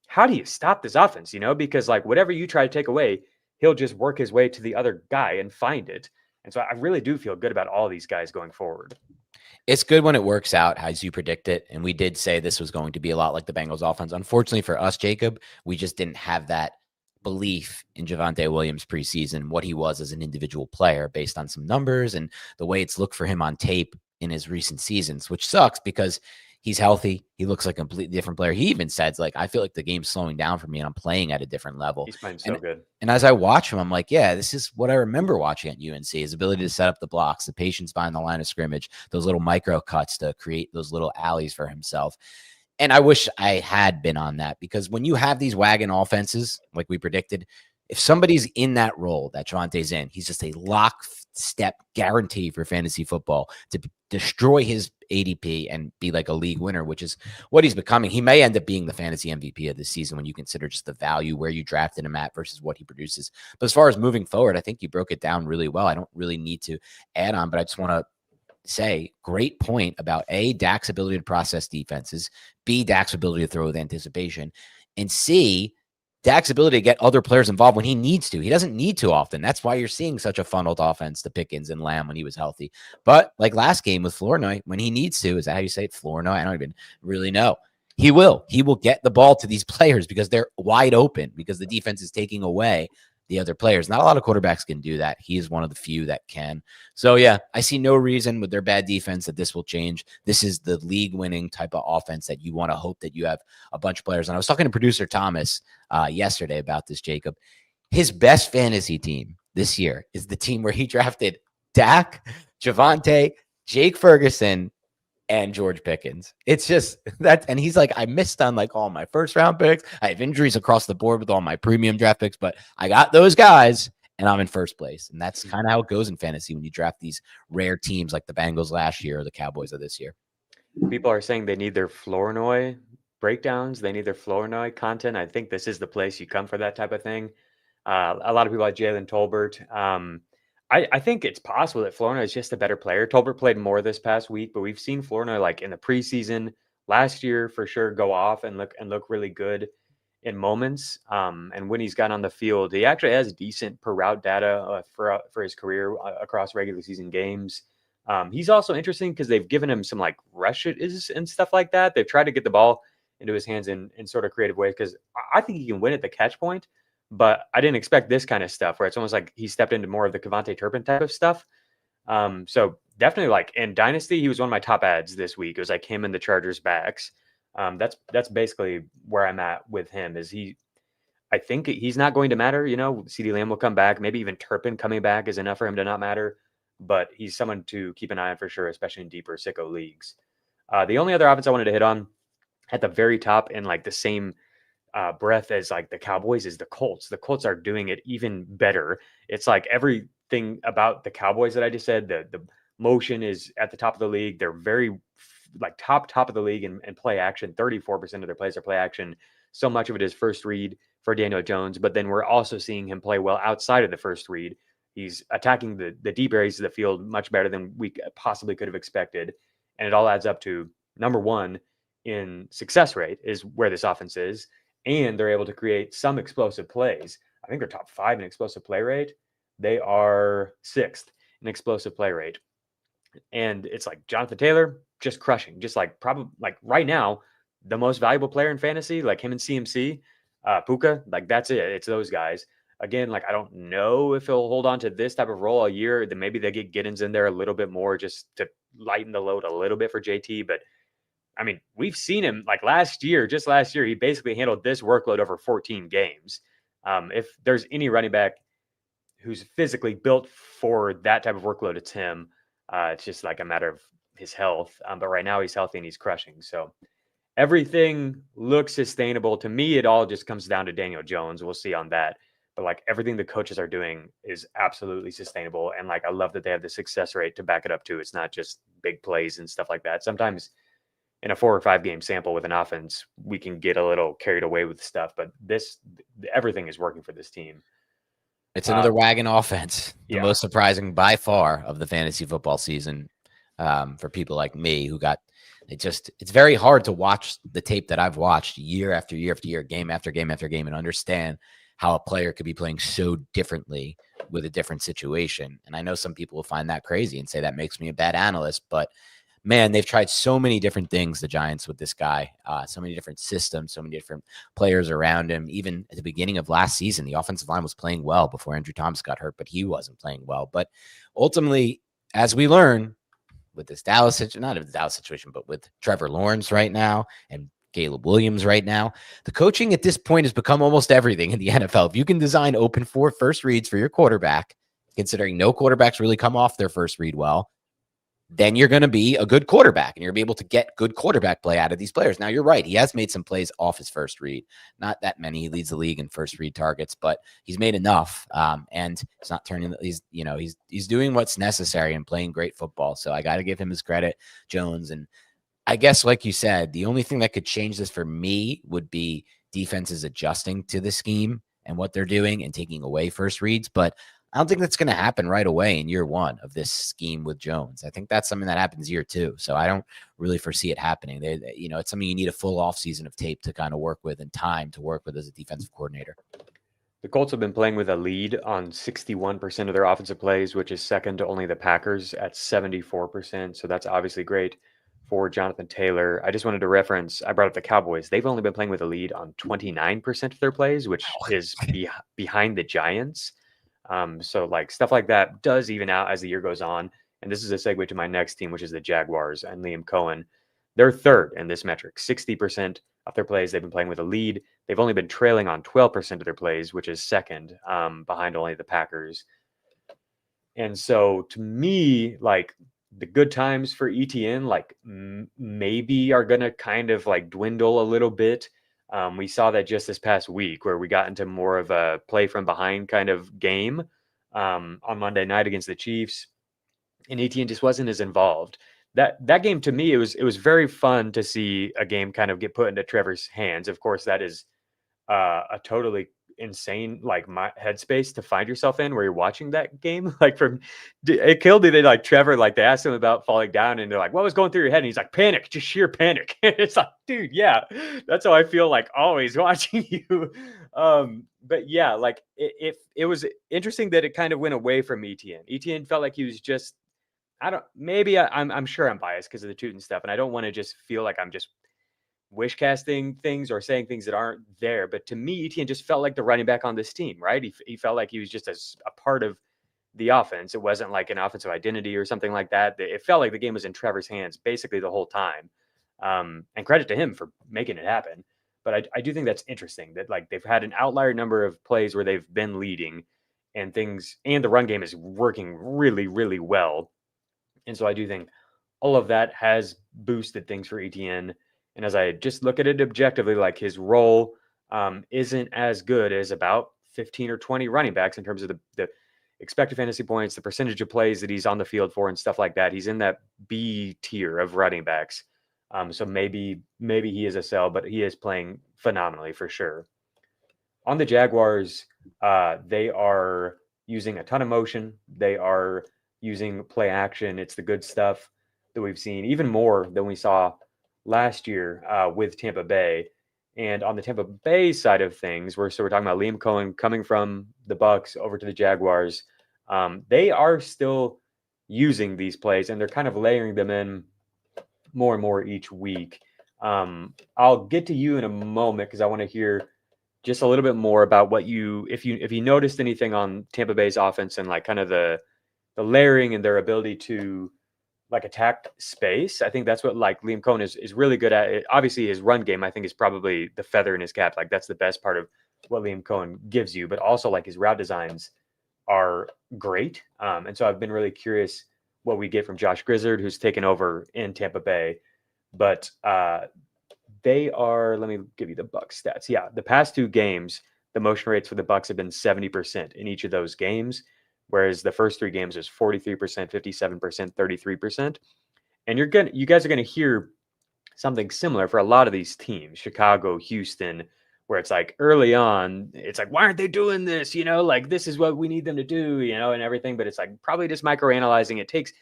how do you stop this offense? Because like whatever you try to take away, he'll just work his way to the other guy and find it. And so I really do feel good about all these guys going forward. It's good when it works out as you predict it. And we did say this was going to be a lot like the Bengals offense. Unfortunately for us, Jacob, we just didn't have that belief in Javonte Williams preseason, what he was as an individual player based on some numbers and the way it's looked for him on tape in his recent seasons, which sucks because he's healthy. He looks like a completely different player. He even says, like, I feel like the game's slowing down for me and I'm playing at a different level. He's playing so good. And as I watch him, I'm like, yeah, this is what I remember watching at UNC, his ability to set up the blocks, the patience behind the line of scrimmage, those little micro cuts to create those little alleys for himself. And I wish I had been on that, because when you have these wagon offenses, like we predicted, if somebody's in that role that Javonte's in, he's just a lockstep guarantee for fantasy football to destroy his ADP and be like a league winner, which is what he's becoming. He may end up being the fantasy MVP of this season when you consider just the value where you drafted him at versus what he produces. But as far as moving forward, I think you broke it down really well. I don't really need to add on, but I just want to say, great point about A, Dak's ability to process defenses, B, Dak's ability to throw with anticipation, and C, Dak's ability to get other players involved when he needs to. He doesn't need to often. That's why you're seeing such a funneled offense to Pickens and Lamb when he was healthy. But like last game with Flournoy, when he needs to, is that how you say it? Flournoy? I don't even really know. He will get the ball to these players because they're wide open, because the defense is taking away the other players. Not a lot of quarterbacks can do that. He is one of the few that can. So yeah, I see no reason with their bad defense that this will change. This is the league winning type of offense that you want to hope that you have a bunch of players. And I was talking to producer Thomas yesterday about this, Jacob. His best fantasy team this year is the team where he drafted Dak, Javonte, Jake Ferguson, and George Pickens. It's just that. And he's like, I missed on like all my first round picks. I have injuries across the board with all my premium draft picks, but I got those guys and I'm in first place. And that's kind of how it goes in fantasy when you draft these rare teams like the Bengals last year or the Cowboys of this year. People are saying they need their Flournoy breakdowns. They need their Flournoy content. I think this is the place you come for that type of thing. A lot of people like Jalen Tolbert. I think it's possible that Flournoy is just a better player. Tolbert played more this past week, but we've seen Flournoy like in the preseason last year for sure go off and look really good in moments. And when he's got on the field, he actually has decent per route data for his career across regular season games. He's also interesting because they've given him some like rushes and stuff like that. They've tried to get the ball into his hands in sort of creative ways, because I think he can win at the catch point. But I didn't expect this kind of stuff where it's almost like he stepped into more of the Kevontae Turpin type of stuff. So definitely like in Dynasty, he was one of my top ads this week. It was like him and the Chargers backs. That's basically where I'm at with him. I think he's not going to matter. You know, CeeDee Lamb will come back. Maybe even Turpin coming back is enough for him to not matter. But he's someone to keep an eye on for sure, especially in deeper sicko leagues. The only other offense I wanted to hit on at the very top in like the same breath as like the Cowboys is the Colts. The Colts are doing it even better. It's like everything about the Cowboys that I just said, the motion is at the top of the league. They're very like top of the league in play action. 34% of their plays are play action. So much of it is first read for Daniel Jones, but then we're also seeing him play well outside of the first read. He's attacking the deep areas of the field much better than we possibly could have expected. And it all adds up to number one in success rate is where this offense is. And they're able to create some explosive plays. I think they're top 5 in explosive play rate. They are 6th in explosive play rate. And it's like Jonathan Taylor just crushing, just like probably like right now, the most valuable player in fantasy, like him and CMC, Puka, like that's it. It's those guys. Again, like I don't know if he'll hold on to this type of role all year. Then maybe they get Giddens in there a little bit more just to lighten the load a little bit for JT. But I mean, we've seen him like just last year, he basically handled this workload over 14 games. If there's any running back who's physically built for that type of workload, it's him. It's just like a matter of his health. But right now he's healthy and he's crushing. So everything looks sustainable. To me, it all just comes down to Daniel Jones. We'll see on that. But like everything the coaches are doing is absolutely sustainable. And like I love that they have the success rate to back it up too. It's not just big plays and stuff like that. Sometimes in a 4 or 5 game sample with an offense, we can get a little carried away with stuff, but everything is working for this team. It's another wagon offense, the most surprising by far of the fantasy football season for people like me who it's very hard to watch the tape that I've watched year after year after year, game after game after game, and understand how a player could be playing so differently with a different situation. And I know some people will find that crazy and say that makes me a bad analyst, but man, they've tried so many different things, the Giants, with this guy, so many different systems, so many different players around him. Even at the beginning of last season, the offensive line was playing well before Andrew Thomas got hurt, but he wasn't playing well. But ultimately, as we learn with this Dallas situation, not of the Dallas situation, but with Trevor Lawrence right now and Caleb Williams right now, the coaching at this point has become almost everything in the NFL. If you can design open for first reads for your quarterback, considering no quarterbacks really come off their first read well, then you're going to be a good quarterback and you're going to be able to get good quarterback play out of these players. Now, you're right. He has made some plays off his first read. Not that many. He leads the league in first read targets, but he's made enough. And it's not turning. He's doing what's necessary and playing great football. So I got to give him his credit, Jones. And I guess, like you said, the only thing that could change this for me would be defenses adjusting to the scheme and what they're doing and taking away first reads. But I don't think that's going to happen right away in year one of this scheme with Jones. I think that's something that happens year two. So I don't really foresee it happening. It's something you need a full offseason of tape to kind of work with and time to work with as a defensive coordinator. The Colts have been playing with a lead on 61% of their offensive plays, which is second to only the Packers at 74%. So that's obviously great for Jonathan Taylor. I just wanted to reference, I brought up the Cowboys. They've only been playing with a lead on 29% of their plays, which is behind the Giants. So like stuff like that does even out as the year goes on. And this is a segue to my next team, which is the Jaguars and Liam Cohen. They're third in this metric. 60% of their plays they've been playing with a lead. They've only been trailing on 12% of their plays, which is second, behind only the Packers. And so to me, like the good times for ETN, like maybe are going to kind of like dwindle a little bit. We saw that just this past week where we got into more of a play from behind kind of game on Monday night against the Chiefs, and ETN just wasn't as involved. That game, to me, it was very fun to see a game kind of get put into Trevor's hands. Of course, that is a totally insane like my headspace to find yourself in where you're watching that game. Like it killed me. They like Trevor, like they asked him about falling down and they're like, what was going through your head? And he's like, panic, just sheer panic. It's like, dude, yeah, that's how I feel like always watching you. But yeah, like it was interesting that it kind of went away from ETN. ETN felt like he was just, I'm sure I'm biased because of the Tootin stuff. And I don't want to just feel like I'm just wish casting things or saying things that aren't there. But to me, ETN just felt like the running back on this team, right? He felt like he was just a part of the offense. It wasn't like an offensive identity or something like that. It felt like the game was in Trevor's hands basically the whole time. And credit to him for making it happen. But I do think that's interesting that like they've had an outlier number of plays where they've been leading and the run game is working really, really well. And so I do think all of that has boosted things for ETN. And as I just look at it objectively, like his role isn't as good as about 15 or 20 running backs in terms of the expected fantasy points, the percentage of plays that he's on the field for and stuff like that. He's in that B tier of running backs. So maybe he is a sell, but he is playing phenomenally for sure. On the Jaguars, they are using a ton of motion. They are using play action. It's the good stuff that we've seen, even more than we saw last year with Tampa Bay. And on the Tampa Bay side of things, we're talking about Liam Cohen coming from the Bucs over to the Jaguars. They are still using these plays and they're kind of layering them in more and more each week. I'll get to you in a moment because I want to hear just a little bit more about what if you noticed anything on Tampa Bay's offense and like kind of the layering and their ability to like attack space. I think that's what like Liam Cohen is really good at. Obviously his run game, I think, is probably the feather in his cap. Like that's the best part of what Liam Cohen gives you, but also like his route designs are great. And so I've been really curious what we get from Josh Grizzard, who's taken over in Tampa Bay. But they are, let me give you the Bucs stats. Yeah, the past two games, the motion rates for the Bucs have been 70% in each of those games, whereas the first three games is 43%, 57%, 33%. And you guys are gonna hear something similar for a lot of these teams, Chicago, Houston, where it's like early on, it's like, why aren't they doing this? You know, like this is what we need them to do, you know, and everything. But it's like probably just microanalyzing. It takes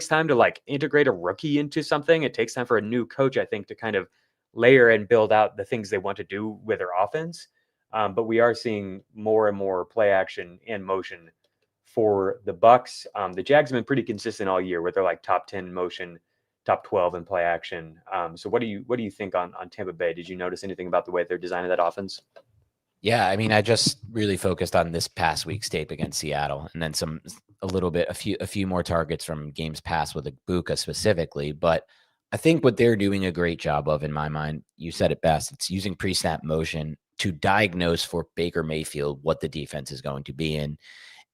time to like integrate a rookie into something. It takes time for a new coach, I think, to kind of layer and build out the things they want to do with their offense. But we are seeing more and more play action and motion for the Bucs. The Jags have been pretty consistent all year with their like top 10 motion top 12 in play action. So what do you think on Tampa Bay? Did you notice anything about the way they're designing that offense? Yeah, I mean, I just really focused on this past week's tape against Seattle, and then a few more targets from games past with Egbuka specifically. But I think what they're doing a great job of, in my mind, you said it best. It's using pre-snap motion to diagnose for Baker Mayfield what the defense is going to be in.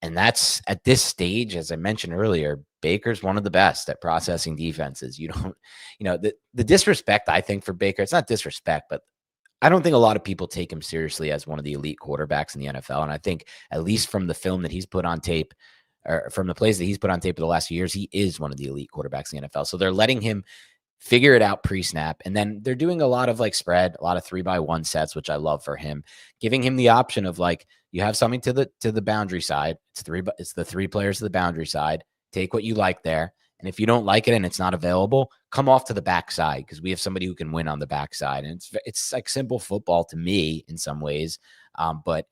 And that's at this stage, as I mentioned earlier, Baker's one of the best at processing defenses. You don't, the disrespect, I think, for Baker, it's not disrespect, but I don't think a lot of people take him seriously as one of the elite quarterbacks in the NFL. And I think, at least from the film that he's put on tape, or from the plays that he's put on tape for the last few years, he is one of the elite quarterbacks in the NFL. So they're letting him figure it out pre-snap. And then they're doing a lot of spread, a lot of 3x1 sets, which I love for him, giving him the option of you have something to the boundary side. It's the 3 players to the boundary side. Take what you like there. And if you don't like it and it's not available, come off to the backside, because we have somebody who can win on the backside. And it's like simple football to me in some ways, but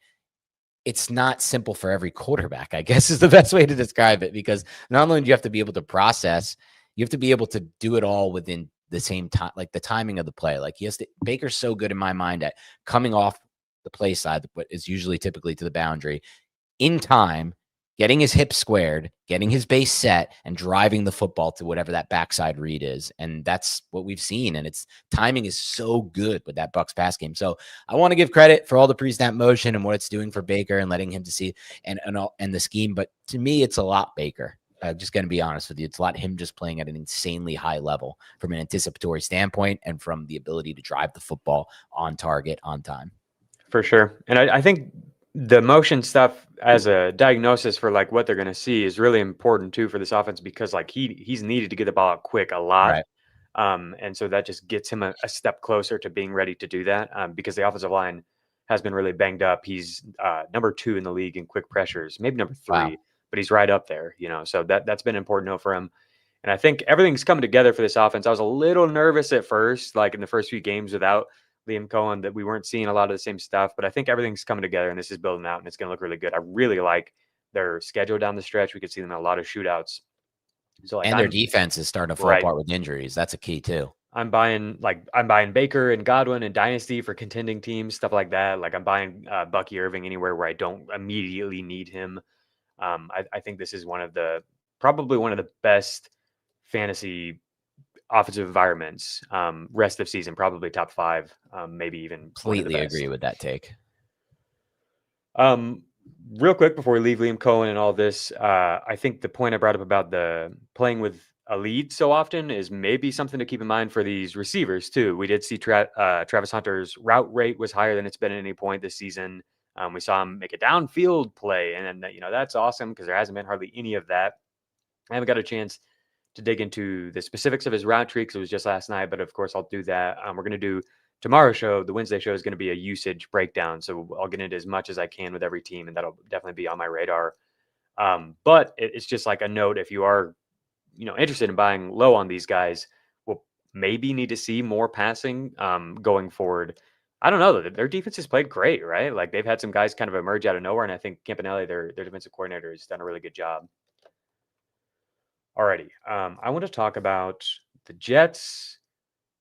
it's not simple for every quarterback, I guess, is the best way to describe it, because not only do you have to be able to process, you have to be able to do it all within the same time, like the timing of the play. Baker's so good in my mind at coming off the play side, what is usually typically to the boundary, in time, getting his hips squared, getting his base set, and driving the football to whatever that backside read is. And that's what we've seen. And timing is so good with that Bucs pass game. So I want to give credit for all the pre-snap motion and what it's doing for Baker and letting him to see and the scheme. But to me, it's a lot Baker. I'm just going to be honest with you. It's a lot him just playing at an insanely high level from an anticipatory standpoint and from the ability to drive the football on target, on time. For sure. And I think the motion stuff as a diagnosis for what they're going to see is really important too for this offense, because he's needed to get the ball out quick a lot. Right. And so that just gets him a step closer to being ready to do that, because the offensive line has been really banged up. He's number 2 in the league in quick pressures, maybe number 3, wow, but he's right up there, so that's been an important note for him. And I think everything's coming together for this offense. I was a little nervous at first, in the first few games without Liam Cohen, that we weren't seeing a lot of the same stuff, but I think everything's coming together and this is building out and it's going to look really good. I really like their schedule down the stretch. We could see them in a lot of shootouts. So their defense is starting to fall apart with injuries. That's a key too. I'm buying Baker and Godwin and Dynasty for contending teams, stuff like that. I'm buying Bucky Irving anywhere where I don't immediately need him. I think this is probably one of the best fantasy offensive environments. Rest of season, probably top 5, maybe even. Completely agree with that take. Real quick before we leave Liam Cohen and all this, I think the point I brought up about the playing with a lead so often is maybe something to keep in mind for these receivers too. We did see Travis Hunter's route rate was higher than it's been at any point this season. We saw him make a downfield play, and that's awesome because there hasn't been hardly any of that. I haven't got a chance to dig into the specifics of his route tree because it was just last night, but of course I'll do that. We're going to do tomorrow's show. The Wednesday show is going to be a usage breakdown, so I'll get into as much as I can with every team, and that'll definitely be on my radar. But it's just a note, if you are interested in buying low on these guys, we'll maybe need to see more passing going forward. I don't know, their defense has played great, right? They've had some guys kind of emerge out of nowhere, and I think Campanelli, their defensive coordinator, has done a really good job. Alrighty, I want to talk about the Jets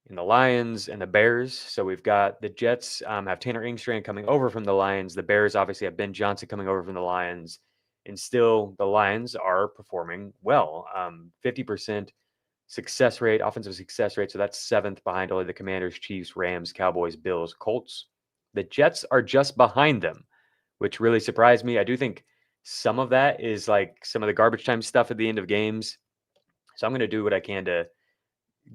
and the Lions and the Bears. So we've got the Jets have Tanner Engstrand coming over from the Lions. The Bears obviously have Ben Johnson coming over from the Lions. And still, the Lions are performing well. 50% success rate, offensive success rate. So that's 7th behind only the Commanders, Chiefs, Rams, Cowboys, Bills, Colts. The Jets are just behind them, which really surprised me. I do think some of that is some of the garbage time stuff at the end of games. So I'm going to do what I can to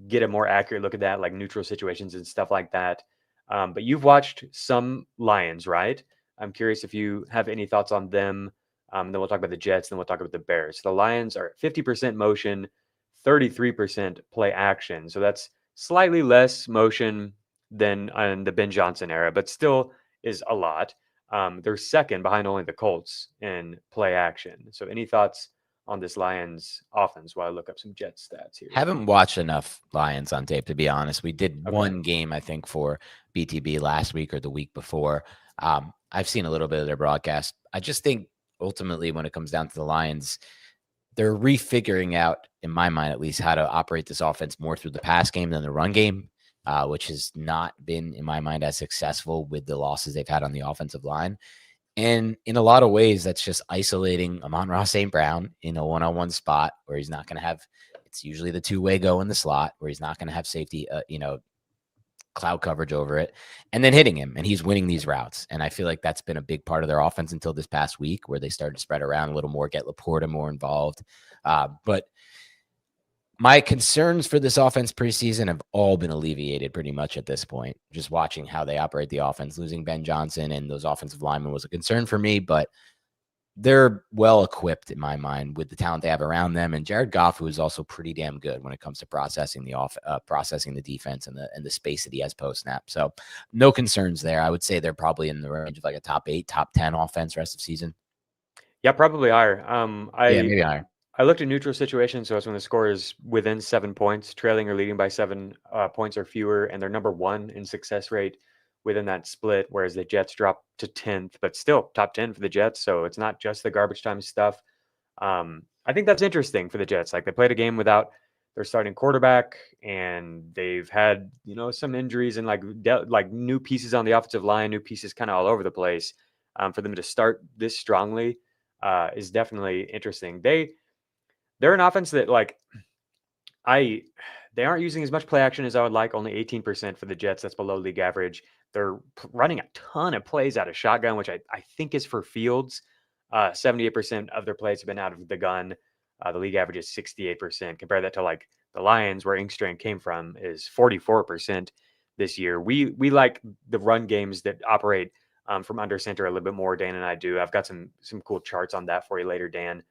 get a more accurate look at that, neutral situations and stuff like that. But you've watched some Lions, right? I'm curious if you have any thoughts on them. Then we'll talk about the Jets, then we'll talk about the Bears. The Lions are at 50% motion, 33% play action. So that's slightly less motion than in the Ben Johnson era, but still is a lot. They're second behind only the Colts in play action. So any thoughts on this Lions offense while I look up some Jets stats here? Haven't watched enough Lions on tape, to be honest. We did one game, I think, for BTB last week or the week before. I've seen a little bit of their broadcast. I just think ultimately when it comes down to the Lions, they're refiguring out, in my mind at least, how to operate this offense more through the pass game than the run game, which has not been, in my mind, as successful with the losses they've had on the offensive line. And in a lot of ways, that's just isolating Amon-Ra St. Brown in a one-on-one spot where he's not going to have – it's usually the two-way go in the slot where he's not going to have safety, cloud coverage over it, and then hitting him, and he's winning these routes. And I feel like that's been a big part of their offense until this past week where they started to spread around a little more, get Laporta more involved. But my concerns for this offense preseason have all been alleviated pretty much at this point. Just watching how they operate the offense, losing Ben Johnson and those offensive linemen was a concern for me, but they're well equipped in my mind with the talent they have around them. And Jared Goff, who is also pretty damn good when it comes to processing the defense and the space that he has post snap. So no concerns there. I would say they're probably in the range of like a top 8, top 10 offense rest of season. Yeah, probably higher. Maybe higher. I looked at neutral situations, so it's when the score is within 7 points, trailing or leading by 7 points or fewer, and they're number 1 in success rate within that split, whereas the Jets dropped to 10th, but still top 10 for the Jets, so it's not just the garbage time stuff. I think that's interesting for the Jets. Like, they played a game without their starting quarterback, and they've had, some injuries and like new pieces on the offensive line, new pieces kind of all over the place. For them to start this strongly is definitely interesting. They're an offense that they aren't using as much play action as I would like. Only 18% for the Jets. That's below league average. They're running a ton of plays out of shotgun, which I think is for Fields. 78% of their plays have been out of the gun. The league average is 68%. Compare that to like the Lions, where Inkstrand came from, is 44% this year. We like the run games that operate from under center a little bit more. Dan and I do. I've got some cool charts on that for you later, Dan.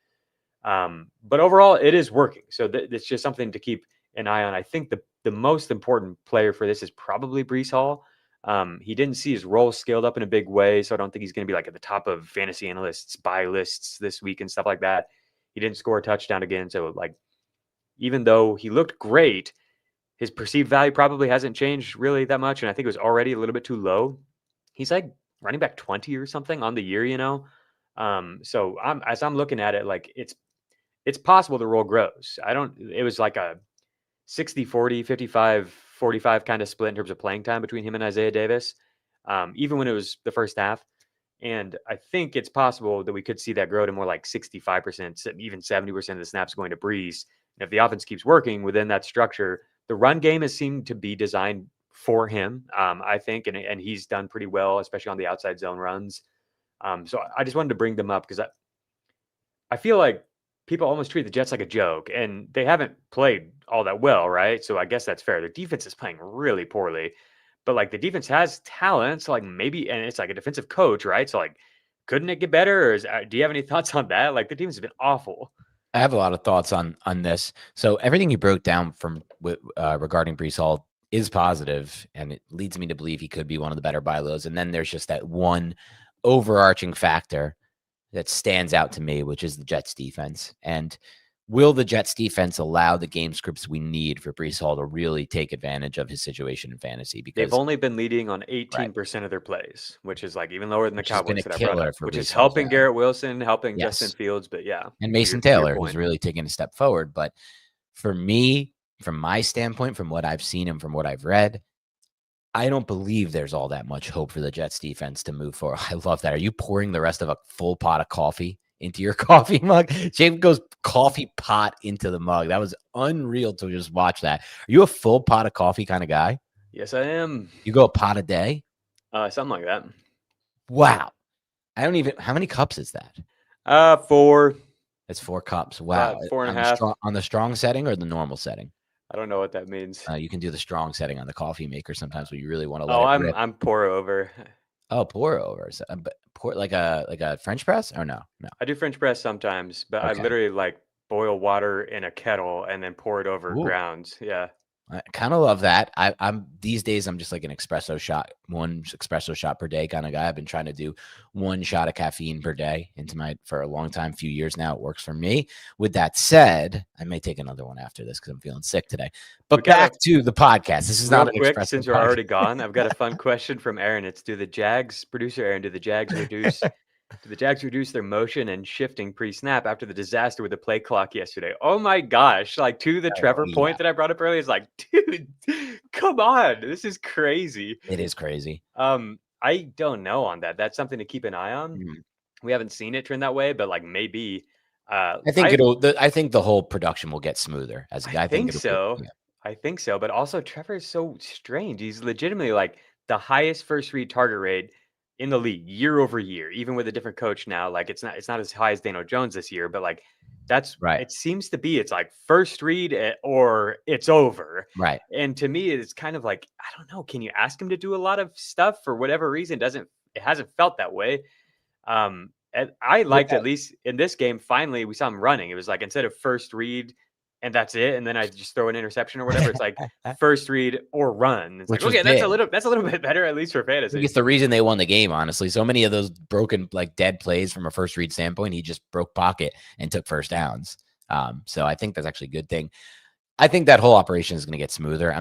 But overall, it is working. So it's just something to keep an eye on. I think the most important player for this is probably Breece Hall. He didn't see his role scaled up in a big way, so I don't think he's going to be like at the top of fantasy analysts' buy lists this week and stuff like that. He didn't score a touchdown again, so even though he looked great, his perceived value probably hasn't changed really that much, and I think it was already a little bit too low. He's like running back 20 or something on the year, So as I'm looking at it, it's possible the role grows. It was like a 60-40, 55-45 kind of split in terms of playing time between him and Isaiah Davis, even when it was the first half. And I think it's possible that we could see that grow to more like 65%, even 70% of the snaps going to Breece. And if the offense keeps working within that structure, the run game has seemed to be designed for him, I think, and he's done pretty well, especially on the outside zone runs. So I just wanted to bring them up because I feel like people almost treat the Jets like a joke, and they haven't played all that well, right? So I guess that's fair. Their defense is playing really poorly, but the defense has talent. So maybe, and it's like a defensive coach, right? So couldn't it get better? Or do you have any thoughts on that? The defense has been awful. I have a lot of thoughts on this. So everything you broke down from regarding Breece Hall is positive, and it leads me to believe he could be one of the better buy lows. And then there's just that one overarching factor that stands out to me, which is the Jets defense. And will the Jets defense allow the game scripts we need for Breece Hall to really take advantage of his situation in fantasy? Because they've only been leading on 18% of their plays, which is even lower than the Cowboys that I brought up, which is helping Garrett Wilson, helping Justin Fields. But yeah. And Mason Taylor, who's really taking a step forward. But for me, from my standpoint, from what I've seen and from what I've read, I don't believe there's all that much hope for the Jets defense to move forward. I love that. Are you pouring the rest of a full pot of coffee into your coffee mug? Jacob goes coffee pot into the mug. That was unreal to just watch that. Are you a full pot of coffee kind of guy? Yes, I am. You go a pot a day? Something like that. Wow. How many cups is that? 4. It's 4 cups. Wow. 4.5. On the strong setting or the normal setting? I don't know what that means. You can do the strong setting on the coffee maker sometimes when you really want to let it rip. I'm pour over. Oh, pour over. So, pour like a French press or no? I do French press sometimes, but okay. I literally boil water in a kettle and then pour it over grounds. Yeah. I kind of love that. I'm these days I'm just like one espresso shot per day kind of guy. I've been trying to do 1 shot of caffeine per day for a long time, few years now. It works for me. With that said, I may take another one after this because I'm feeling sick today. But back to the podcast. This is not an quick since we're already gone. I've got a fun question from Aaron. It's producer Aaron, do the Jags reduce The Jags reduced their motion and shifting pre-snap after the disaster with the play clock yesterday. Oh my gosh. Like to the Trevor yeah. point that I brought up earlier, it's like, dude, come on. This is crazy. It is crazy. I don't know on that. That's something to keep an eye on. Mhm. We haven't seen it trend that way, but like maybe. I think I think the whole production will get smoother as a guy. I think it'll so. yeah. I think so. But also, Trevor is so strange. He's legitimately like the highest first read target rate in the league year over year, even with a different coach now. Like it's not as high as Daniel Jones this year, but like that's Right. it seems to be. It's like first read or it's over. Right. And to me, it's kind of like I don't know. Can you ask him to do a lot of stuff for whatever reason? It hasn't felt that way. And I liked at least in this game. Finally, we saw him running. It was like instead of first read and that's it, and then I just throw an interception or whatever. It's like first read or run. It's Which like was okay, big. that's a little bit better at least for I think fantasy. it's the reason they won the game, honestly. So many of those broken, like dead plays from a first read standpoint, he just broke pocket and took first downs. So I think that's actually a good thing. I think that whole operation is going to get smoother.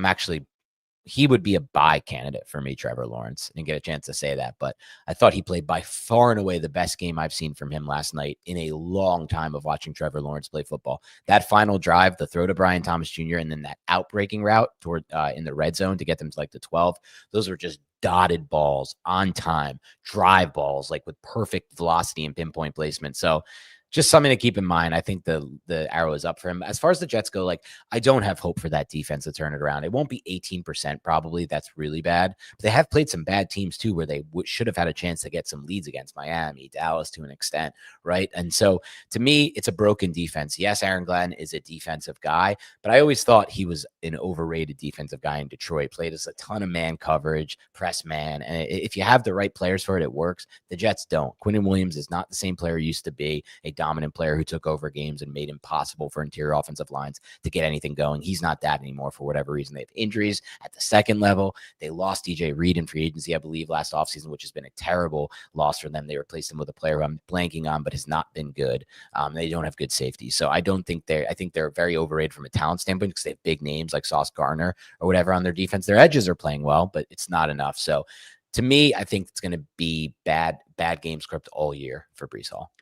He would be a buy candidate for me, Trevor Lawrence. I didn't get a chance to say that, but I thought he played by far and away the best game I've seen from him last night in a long time of watching Trevor Lawrence play football. That final drive, the throw to Brian Thomas Jr., and then that outbreaking route toward in the red zone to get them to like the 12, those were just dotted balls on time, drive balls, like with perfect velocity and pinpoint placement. So just something to keep in mind. I think the arrow is up for him. As far as the Jets go, like I don't have hope for that defense to turn it around. It won't be 18% probably. That's really bad. But they have played some bad teams too, where they should have had a chance to get some leads against Miami, Dallas to an extent, right? And so to me, it's a broken defense. Yes, Aaron Glenn is a defensive guy, but I always thought he was an overrated defensive guy in Detroit. Played us a ton of man coverage, press man, and if you have the right players for it, it works. The Jets don't. Quinnen Williams is not the same player he used to be. A dominant player who took over games and made it impossible for interior offensive lines to get anything going. He's not that anymore for whatever reason. They have injuries at the second level. They lost DJ Reed in free agency, I believe, last offseason, which has been a terrible loss for them. They replaced him with a player who I'm blanking on, but has not been good. They don't have good safety. So I think they're very overrated from a talent standpoint because they have big names like Sauce Gardner or whatever on their defense. Their edges are playing well, but it's not enough. So to me, I think it's going to be bad game script all year for Breece Hall.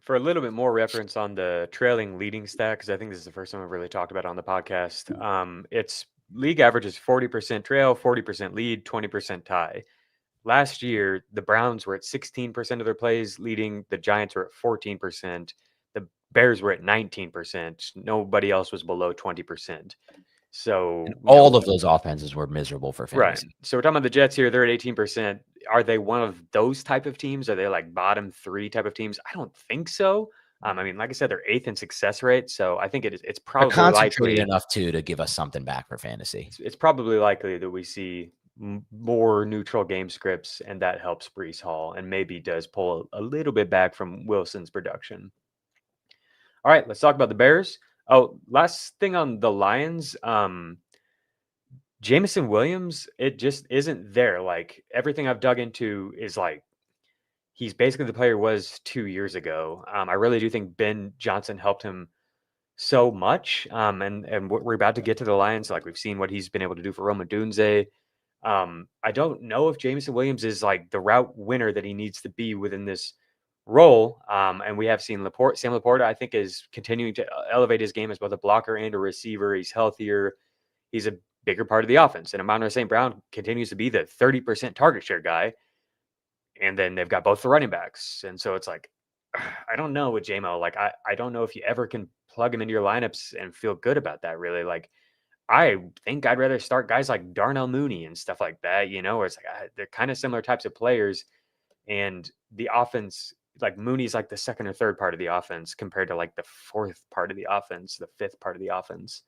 For a little bit more reference on the trailing leading stat, because I think this is the first time I've really talked about it on the podcast. It's league average is 40% trail, 40% lead, 20% tie. Last year, the Browns were at 16% of their plays leading. The Giants were at 14%. The Bears were at 19%. Nobody else was below 20%. So all of those offenses were miserable for fantasy. Right. So we're talking about the Jets here. They're at 18%. Are they one of those type of teams? Are they like bottom 3 type of teams? I don't think so. I mean, like I said, they're 8th in success rate. So I think it's probably concentrated likely enough to give us something back for fantasy. It's probably likely that we see more neutral game scripts, and that helps Breece Hall and maybe does pull a little bit back from Wilson's production. All right, let's talk about the Bears. Oh, last thing on the Lions. Jameson Williams, it just isn't there. Like everything I've dug into is like he's basically the player he was 2 years ago. I really do think Ben Johnson helped him so much. And we're about to get to the Lions. Like we've seen what he's been able to do for Roma Dunze. I don't know if Jameson Williams is like the route winner that he needs to be within this role. And we have seen Sam Laporta, I think, is continuing to elevate his game as both a blocker and a receiver. He's healthier. He's a bigger part of the offense. And Amon-Ra St. Brown continues to be the 30% target share guy. And then they've got both the running backs. And so it's like, I don't know with JMO. Like, I don't know if you ever can plug him into your lineups and feel good about that, really. Like, I think I'd rather start guys like Darnell Mooney and stuff like that, where it's like they're kind of similar types of players. And the offense, like Mooney's like the second or third part of the offense compared to like the fourth part of the offense, the fifth part of the offense.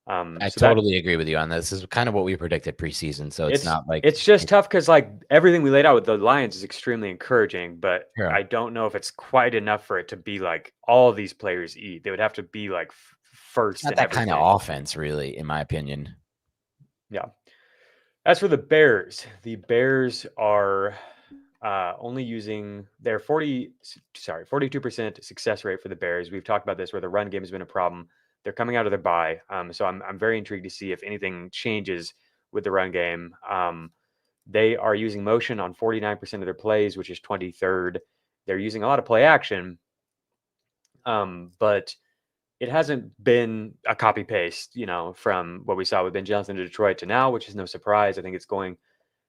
I totally agree with you on this. This is kind of what we predicted preseason. So it's not like it's just tough because like everything we laid out with the Lions is extremely encouraging, but I don't know if it's quite enough for it to be like all these players eat. They would have to be like first. It's not that kind of offense, really, in my opinion. Yeah. As for the Bears are only using their 42% success rate for the Bears. We've talked about this where the run game has been a problem. They're coming out of their bye. So I'm very intrigued to see if anything changes with the run game. They are using motion on 49% of their plays, which is 23rd. They're using a lot of play action, but it hasn't been a copy paste, from what we saw with Ben Johnson to Detroit to now, which is no surprise. I think it's going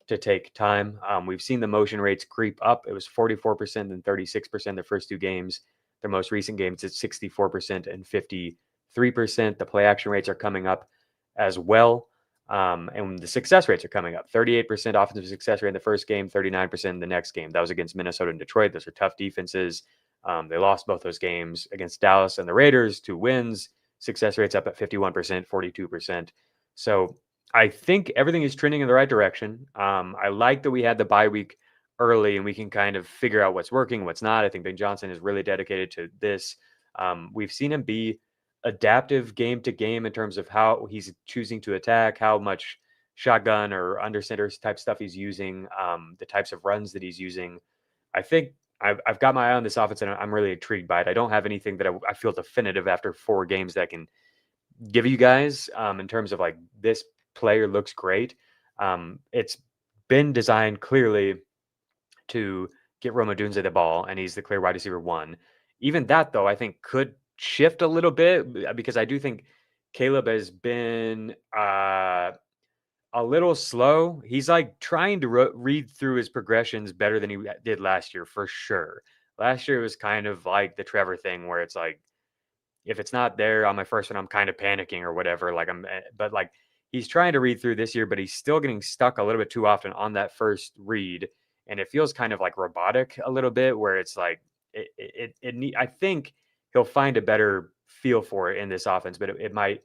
to take time. We've seen the motion rates creep up. It was 44% and 36% the first two games. Their most recent games, it's 64% and 53%. The play action rates are coming up as well. And the success rates are coming up. 38% offensive success rate in the first game, 39% in the next game. That was against Minnesota and Detroit. Those are tough defenses. They lost both those games against Dallas and the Raiders, 2 wins. Success rates up at 51%, 42%. So I think everything is trending in the right direction. I like that we had the bye week early and we can kind of figure out what's working, what's not. I think Ben Johnson is really dedicated to this. We've seen him be adaptive game to game in terms of how he's choosing to attack, how much shotgun or under center type stuff he's using, the types of runs that he's using. I think I've got my eye on this offense and I'm really intrigued by it. I don't have anything that I feel definitive after 4 games that I can give you guys in terms of like this player looks great. It's been designed clearly to get Rome Odunze the ball, and he's the clear wide receiver 1. Even that, though, I think could shift a little bit because I do think Caleb has been a little slow. He's like trying to read through his progressions better than he did last year, for sure. Last year was kind of like the Trevor thing where it's like, if it's not there on my first one, I'm kind of panicking or whatever. But he's trying to read through this year, but he's still getting stuck a little bit too often on that first read. And it feels kind of like robotic a little bit where it's like, I think he'll find a better feel for it in this offense, but it might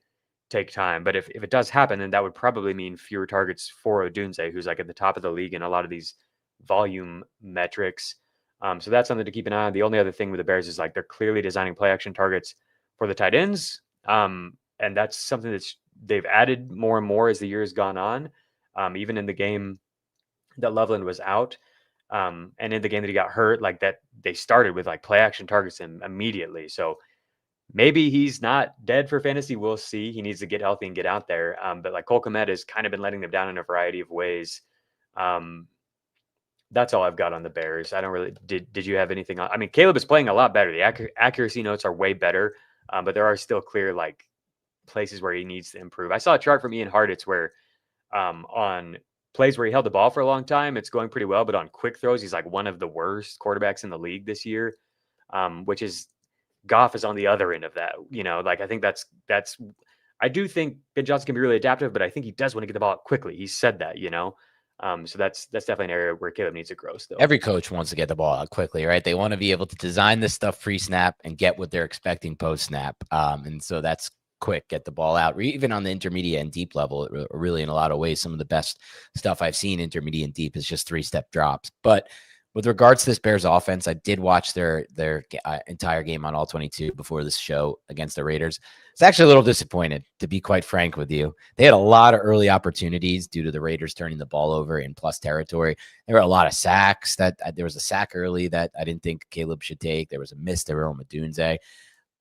take time. But if it does happen, then that would probably mean fewer targets for Odunze, who's like at the top of the league in a lot of these volume metrics. So that's something to keep an eye on. The only other thing with the Bears is like they're clearly designing play action targets for the tight ends. And that's something they've added more and more as the year has gone on. Even in the game that Loveland was out, and in the game that he got hurt, like that, they started with like play action targets immediately. So maybe he's not dead for fantasy. We'll see. He needs to get healthy and get out there. But like Cole Kmet has kind of been letting them down in a variety of ways. That's all I've got on the Bears. I don't really, did you have anything on? I mean, Caleb is playing a lot better. The accuracy notes are way better, but there are still clear like places where he needs to improve. I saw a chart from Ian Hartitz where on plays where he held the ball for a long time, it's going pretty well, but on quick throws, he's like one of the worst quarterbacks in the league this year, which is Goff is on the other end of that. Like I think that's I do think Ben Johnson can be really adaptive, but I think he does want to get the ball out quickly. He said that, so that's definitely an area where Caleb needs to grow still. Every coach wants to get the ball out quickly, right? They want to be able to design this stuff pre-snap and get what they're expecting post-snap. And so that's quick, get the ball out. Even on the intermediate and deep level, really in a lot of ways, some of the best stuff I've seen intermediate and deep is just 3-step drops. But with regards to this Bears offense, I did watch their entire game on All 22 before this show against the Raiders. It's actually a little disappointed, to be quite frank with you. They had a lot of early opportunities due to the Raiders turning the ball over in plus territory. There were a lot of sacks. There was a sack early that I didn't think Caleb should take. There was a miss to Rome Odunze.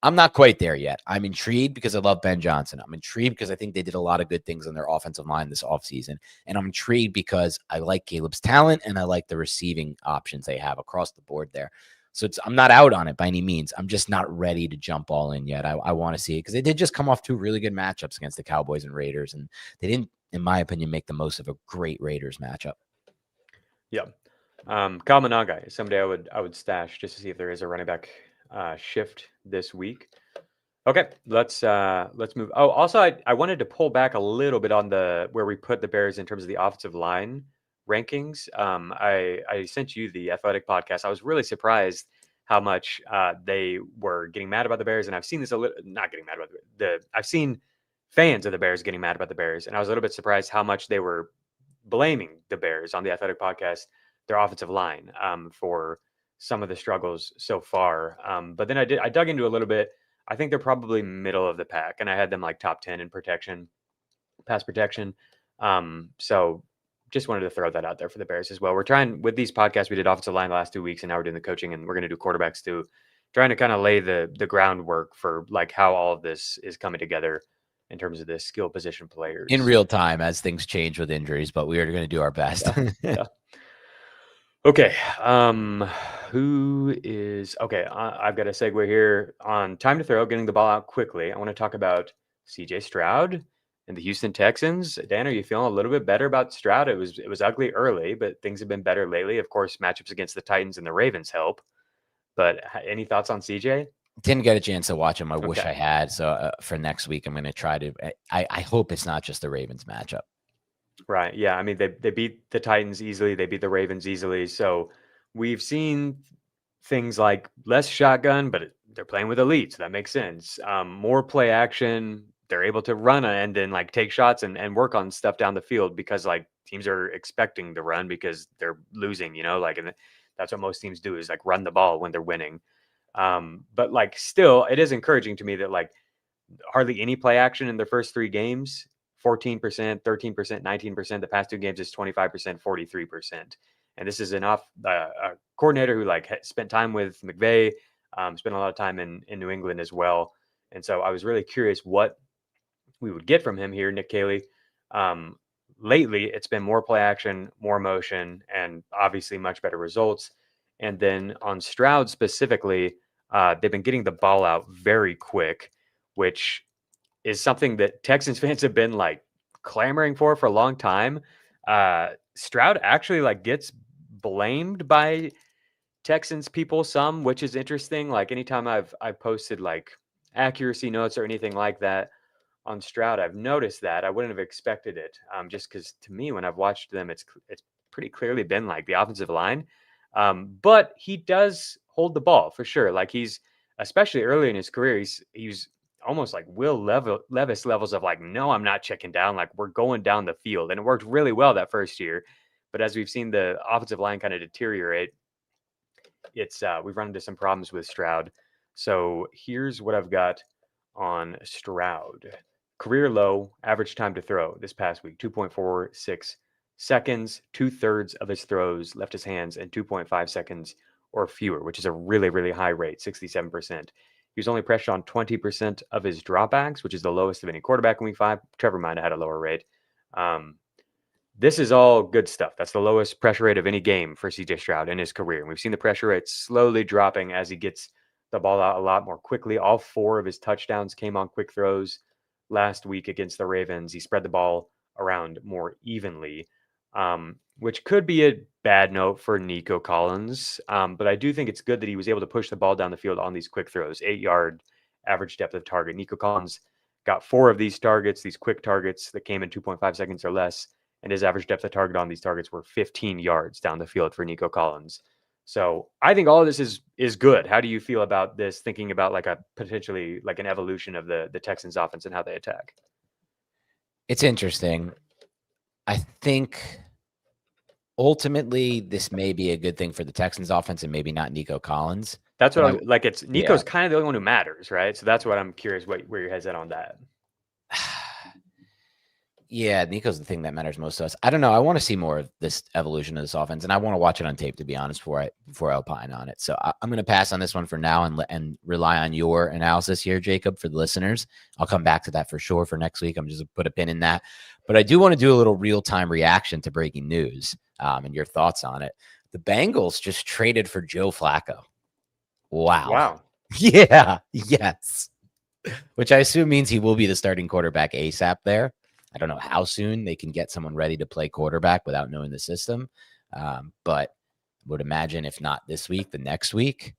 I'm not quite there yet. I'm intrigued because I love Ben Johnson. I'm intrigued because I think they did a lot of good things on their offensive line this offseason. And I'm intrigued because I like Caleb's talent and I like the receiving options they have across the board there. So I'm not out on it by any means. I'm just not ready to jump all in yet. I want to see it because they did just come off 2 really good matchups against the Cowboys and Raiders. And they didn't, in my opinion, make the most of a great Raiders matchup. Yeah. Kyle Monangai is somebody I would stash just to see if there is a running back shift this week. Okay, let's move. Oh, also I wanted to pull back a little bit on where we put the Bears in terms of the offensive line rankings. I sent you the Athletic podcast. I was really surprised how much they were getting mad about the Bears, and I've seen this not getting mad about I've seen fans of the Bears getting mad about the Bears, and I was a little bit surprised how much they were blaming the Bears on the Athletic podcast, their offensive line, for some of the struggles so far. But then I dug into a little bit. I think they're probably middle of the pack, and I had them like top 10 in pass protection. So just wanted to throw that out there for the Bears as well. We're trying with these podcasts, we did offensive line the last 2 weeks, and now we're doing the coaching, and we're going to do quarterbacks too, trying to kind of lay the groundwork for like how all of this is coming together in terms of the skill position players in real time as things change with injuries, but we are going to do our best. Yeah. Okay. Who is okay? I've got a segue here on time to throw, getting the ball out quickly. I want to talk about CJ Stroud and the Houston Texans. Dan, are you feeling a little bit better about Stroud? It was ugly early, but things have been better lately. Of course, matchups against the Titans and the Ravens help. But any thoughts on CJ? Didn't get a chance to watch him. I wish Okay. I had. So for next week, I'm going to try to. I hope it's not just the Ravens matchup. Right. Yeah. I mean, they beat the Titans easily. They beat the Ravens easily. So we've seen things like less shotgun, but they're playing with elite. So that makes sense. More play action. They're able to run and then like take shots and work on stuff down the field because like teams are expecting the run because they're losing, like, and that's what most teams do is like run the ball when they're winning. But like still, it is encouraging to me that like hardly any play action in their first 3 games. 14%, 13%, 19%. The past 2 games is 25%, 43%. And this is a coordinator who like spent time with McVay, spent a lot of time in New England as well. And so I was really curious what we would get from him here, Nick Caley. Lately, it's been more play action, more motion, and obviously much better results. And then on Stroud specifically, they've been getting the ball out very quick, which is something that Texans fans have been like clamoring for a long time. Stroud actually like gets blamed by Texans people some, which is interesting. Like anytime I've posted like accuracy notes or anything like that on Stroud, I've noticed that. I wouldn't have expected it. Just because to me, when I've watched them, it's pretty clearly been like the offensive line. But he does hold the ball for sure. Like he's especially early in his career, he's almost like Will Levis levels of like, no, I'm not checking down. Like we're going down the field, and it worked really well that first year. But as we've seen the offensive line kind of deteriorate, it's we've run into some problems with Stroud. So here's what I've got on Stroud. Career low average time to throw this past week, 2.46 seconds. 2/3 of his throws left his hands in 2.5 seconds or fewer, which is a really, really high rate, 67%. He was only pressured on 20% of his dropbacks, which is the lowest of any quarterback in week 5. Trevor might have had a lower rate. This is all good stuff. That's the lowest pressure rate of any game for CJ Stroud in his career. And we've seen the pressure rate slowly dropping as he gets the ball out a lot more quickly. All 4 of his touchdowns came on quick throws last week against the Ravens. He spread the ball around more evenly, which could be a bad note for Nico Collins. But I do think it's good that he was able to push the ball down the field on these quick throws, 8-yard average depth of target. Nico Collins got 4 of these targets, these quick targets that came in 2.5 seconds or less. And his average depth of target on these targets were 15 yards down the field for Nico Collins. So I think all of this is good. How do you feel about this, thinking about like a potentially like an evolution of the Texans offense and how they attack? It's interesting. I think ultimately this may be a good thing for the Texans offense and maybe not Nico Collins. That's what it's Nico's kind of the only one who matters, right? So that's what I'm curious where your head's at on that. Yeah, Nico's the thing that matters most to us. I don't know. I want to see more of this evolution of this offense, and I want to watch it on tape, to be honest, before I opine on it. So I'm going to pass on this one for now and rely on your analysis here, Jacob, for the listeners. I'll come back to that for sure for next week. I'm just going to put a pin in that. But I do want to do a little real-time reaction to breaking news and your thoughts on it. The Bengals just traded for Joe Flacco. Wow. Yeah. Yes. Which I assume means he will be the starting quarterback ASAP there. I don't know how soon they can get someone ready to play quarterback without knowing the system. But would imagine if not this week, the next week.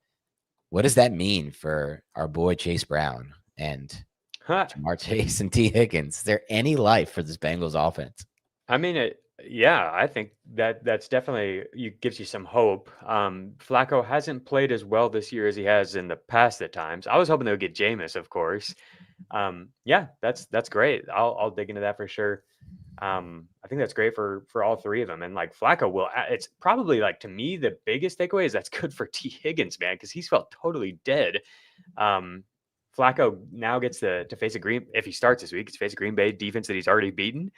What does that mean for our boy Chase Brown and Jamar Chase and T. Higgins? Is there any life for this Bengals offense? I mean, I think that's definitely gives you some hope. Flacco hasn't played as well this year as he has in the past at times. I was hoping they would get Jameis, of course. That's great. I'll dig into that for sure. I think that's great for all 3 of them. And like Flacco it's probably like, to me, the biggest takeaway is that's good for T. Higgins, man, because he's felt totally dead. Flacco now gets to face if he starts this week, it's face a Green Bay defense that he's already beaten.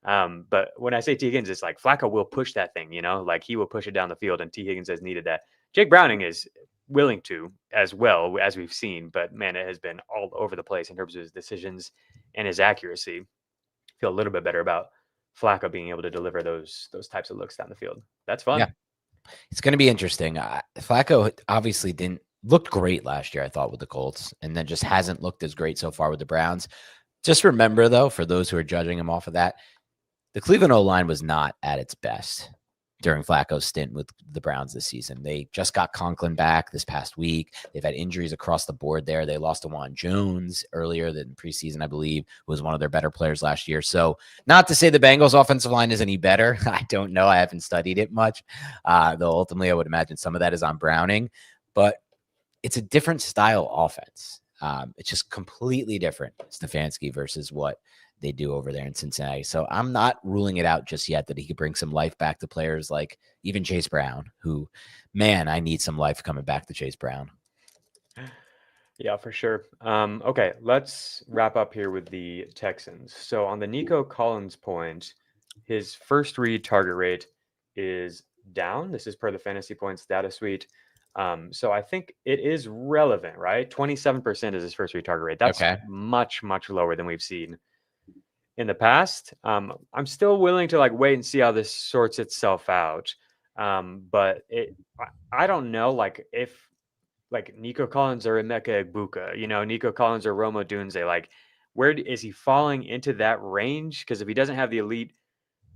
But when I say T. Higgins, it's like Flacco will push that thing, like he will push it down the field, and T. Higgins has needed that. Jake Browning is willing to as well, as we've seen, but man, it has been all over the place in terms of his decisions and his accuracy, feel a little bit better about Flacco being able to deliver those types of looks down the field. That's fun. Yeah. It's going to be interesting. Flacco obviously looked great last year, I thought, with the Colts, and then just hasn't looked as great so far with the Browns. Just remember, though, for those who are judging him off of that, the Cleveland O-line was not at its best during Flacco's stint with the Browns this season. They just got Conklin back this past week. They've had injuries across the board there. They lost to Juan Jones earlier than preseason, I believe, who was one of their better players last year. So not to say the Bengals offensive line is any better. I don't know. I haven't studied it much. Though ultimately I would imagine some of that is on Browning, but it's a different style offense. It's just completely different, Stefanski versus what they do over there in Cincinnati. So I'm not ruling it out just yet that he could bring some life back to players like even Chase Brown, who, man, I need some life coming back to Chase Brown. Yeah, for sure. Okay, let's wrap up here with the Texans. So on the Nico Collins point, his first read target rate is down. This is per the Fantasy Points data suite. So I think it is relevant, right? 27% is his first read target rate. That's much, much lower than we've seen in the past. I'm still willing to wait and see how this sorts itself out. But I don't know, if Nico Collins or Emeka Egbuka, Nico Collins or Roma Dunze, where is he falling into that range? Because if he doesn't have the elite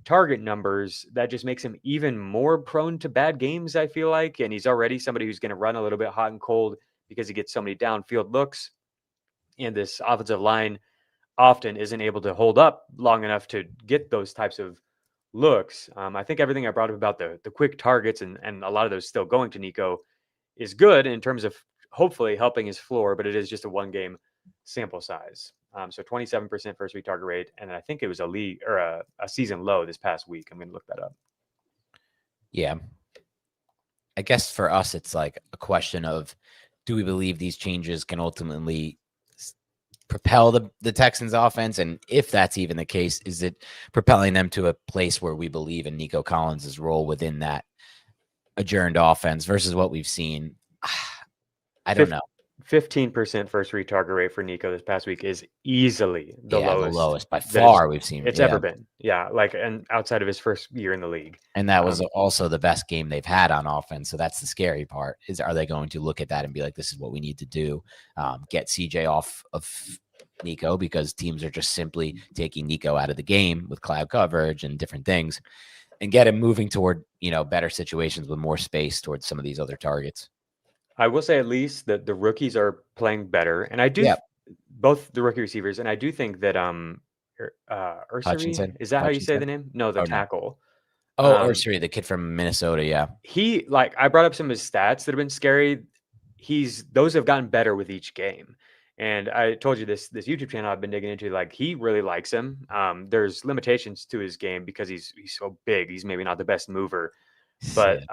target numbers, that just makes him even more prone to bad games, I feel like. And he's already somebody who's going to run a little bit hot and cold because he gets so many downfield looks. And this offensive line often isn't able to hold up long enough to get those types of looks. I think everything I brought up about the quick targets and a lot of those still going to Nico is good in terms of hopefully helping his floor, but it is just a one game sample size. So 27% first week target rate. And I think it was a league or a season low this past week. I'm going to look that up. Yeah. I guess for us, it's a question of, do we believe these changes can ultimately propel the Texans offense? And if that's even the case, is it propelling them to a place where we believe in Nico Collins' role within that adjourned offense versus what we've seen? I don't know. 15% first read target rate for Nico this past week is easily the lowest by far we've seen it's ever been. Yeah, and outside of his first year in the league. And that was also the best game they've had on offense. So that's the scary part, is are they going to look at that and be like, this is what we need to do, get CJ off of Nico, because teams are just simply taking Nico out of the game with cloud coverage and different things, and get him moving toward, better situations with more space towards some of these other targets. I will say at least that the rookies are playing better, and I do both the rookie receivers, and I do think that Ursary, is that how you say the name? No, the tackle. No. Ursary, the kid from Minnesota. Yeah, he I brought up some of his stats that have been scary. Those have gotten better with each game, and I told you this YouTube channel I've been digging into. He really likes him. There's limitations to his game because he's so big. He's maybe not the best mover. But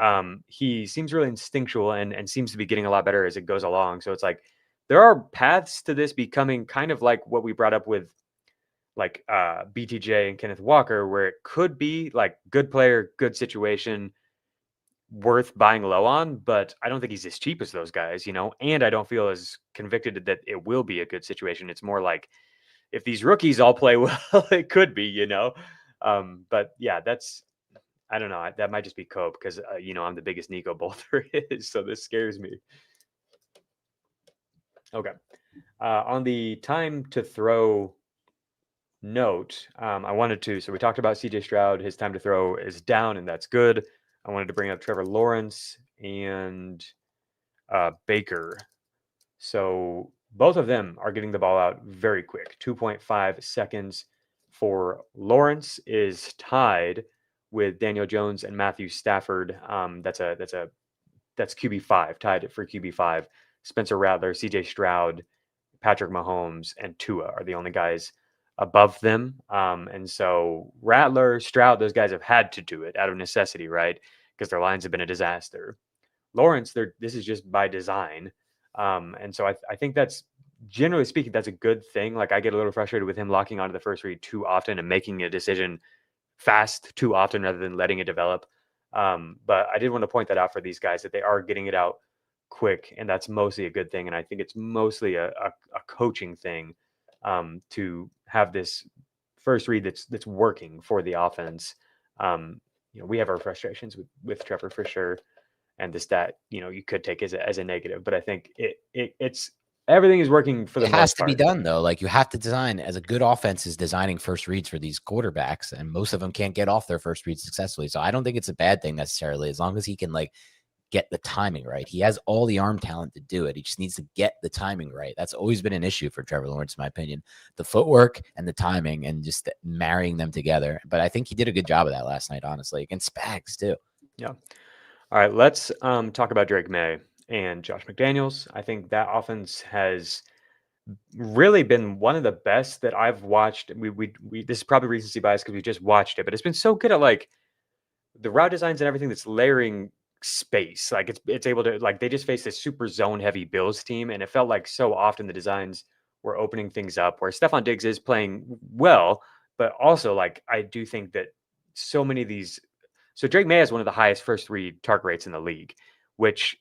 he seems really instinctual and seems to be getting a lot better as it goes along. So it's there are paths to this becoming kind of like what we brought up with BTJ and Kenneth Walker, where it could be good player, good situation, worth buying low on. But I don't think he's as cheap as those guys, and I don't feel as convicted that it will be a good situation. It's more if these rookies all play well, it could be, but yeah, I don't know. That might just be cope because, I'm the biggest Nico Bolt there is. So this scares me. Okay. On the time to throw note, so we talked about CJ Stroud. His time to throw is down, and that's good. I wanted to bring up Trevor Lawrence and Baker. So both of them are getting the ball out very quick. 2.5 seconds for Lawrence is tied with Daniel Jones and Matthew Stafford. That's QB5, tied for QB5. Spencer Rattler, CJ Stroud, Patrick Mahomes, and Tua are the only guys above them. And so Rattler, Stroud, those guys have had to do it out of necessity, right? Because their lines have been a disaster. Lawrence, this is just by design. And so I think that's, generally speaking, that's a good thing. I get a little frustrated with him locking onto the first read too often and making a decision fast too often rather than letting it develop. But I did want to point that out for these guys, that they are getting it out quick, and that's mostly a good thing. And I think it's mostly a coaching thing to have this first read that's working for the offense. We have our frustrations with Trevor for sure, and the stat you could take as a negative, but I think it's everything is working for the most part. It has to be done though. Like you have to design, as a good offense is designing first reads for these quarterbacks, and most of them can't get off their first read successfully. So I don't think it's a bad thing necessarily, as long as he can get the timing right. He has all the arm talent to do it. He just needs to get the timing right. That's always been an issue for Trevor Lawrence, in my opinion, the footwork and the timing and just marrying them together. But I think he did a good job of that last night, honestly, against Spags too. Yeah. All right. Let's talk about Drake Maye and Josh McDaniels. I think that offense has really been one of the best that I've watched. We this is probably recency bias because we just watched it, but it's been so good at the route designs and everything that's layering space. It's able to, they just faced this super zone heavy Bills team, and it felt like so often the designs were opening things up where Stephon Diggs is playing well, but also I do think that so many of these. So Drake Maye has one of the highest first read target rates in the league, which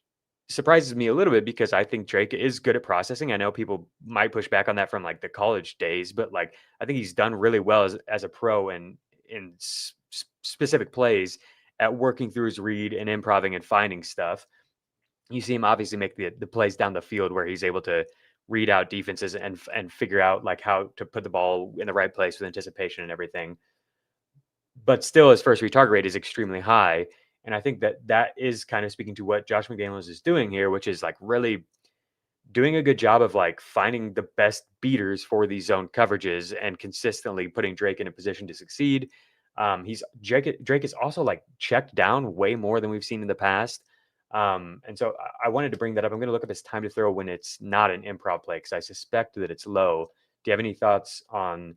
surprises me a little bit because I think Drake is good at processing. I know people might push back on that from the college days, but I think he's done really well as a pro and in specific plays at working through his read and improving and finding stuff. You see him obviously make the plays down the field where he's able to read out defenses and figure out how to put the ball in the right place with anticipation and everything. But still, his first read target rate is extremely high. And I think that is kind of speaking to what Josh McDaniels is doing here, which is really doing a good job of finding the best beaters for these zone coverages and consistently putting Drake in a position to succeed. Drake is also checked down way more than we've seen in the past. And so I wanted to bring that up. I'm going to look at his time to throw when it's not an improv play, because I suspect that it's low. Do you have any thoughts on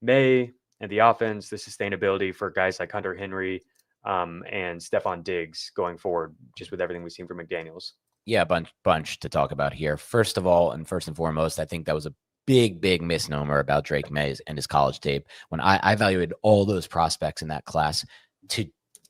Maye and the offense, the sustainability for guys like Hunter Henry and Stephon Diggs going forward, just with everything we've seen from McDaniels? Yeah, bunch to talk about here. First of all, and first and foremost, I think that was a big misnomer about Drake Maye and his college tape. When I evaluated all those prospects in that class to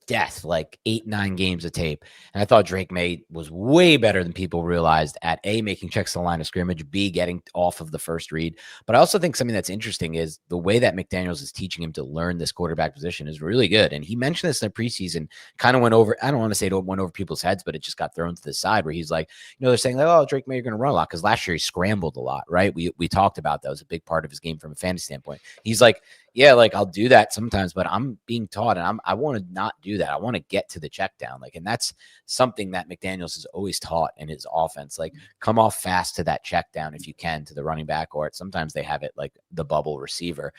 death, 8-9 games of tape, and I thought Drake Maye was way better than people realized at A, making checks to the line of scrimmage, B, getting off of the first read. But I also think something that's interesting is the way that McDaniels is teaching him to learn this quarterback position is really good. And he mentioned this in the preseason, kind of went over, I don't want to say it went over people's heads, but it just got thrown to the side where he's they're saying oh, Drake Maye, you're going to run a lot, because last year he scrambled a lot, right? We talked about that was a big part of his game from a fantasy standpoint. He's yeah, I'll do that sometimes, but I'm being taught, and I want to not do that. I want to get to the check down. And that's something that McDaniels has always taught in his offense. Come off fast to that check down if you can, to the running back, or sometimes they have it the bubble receiver.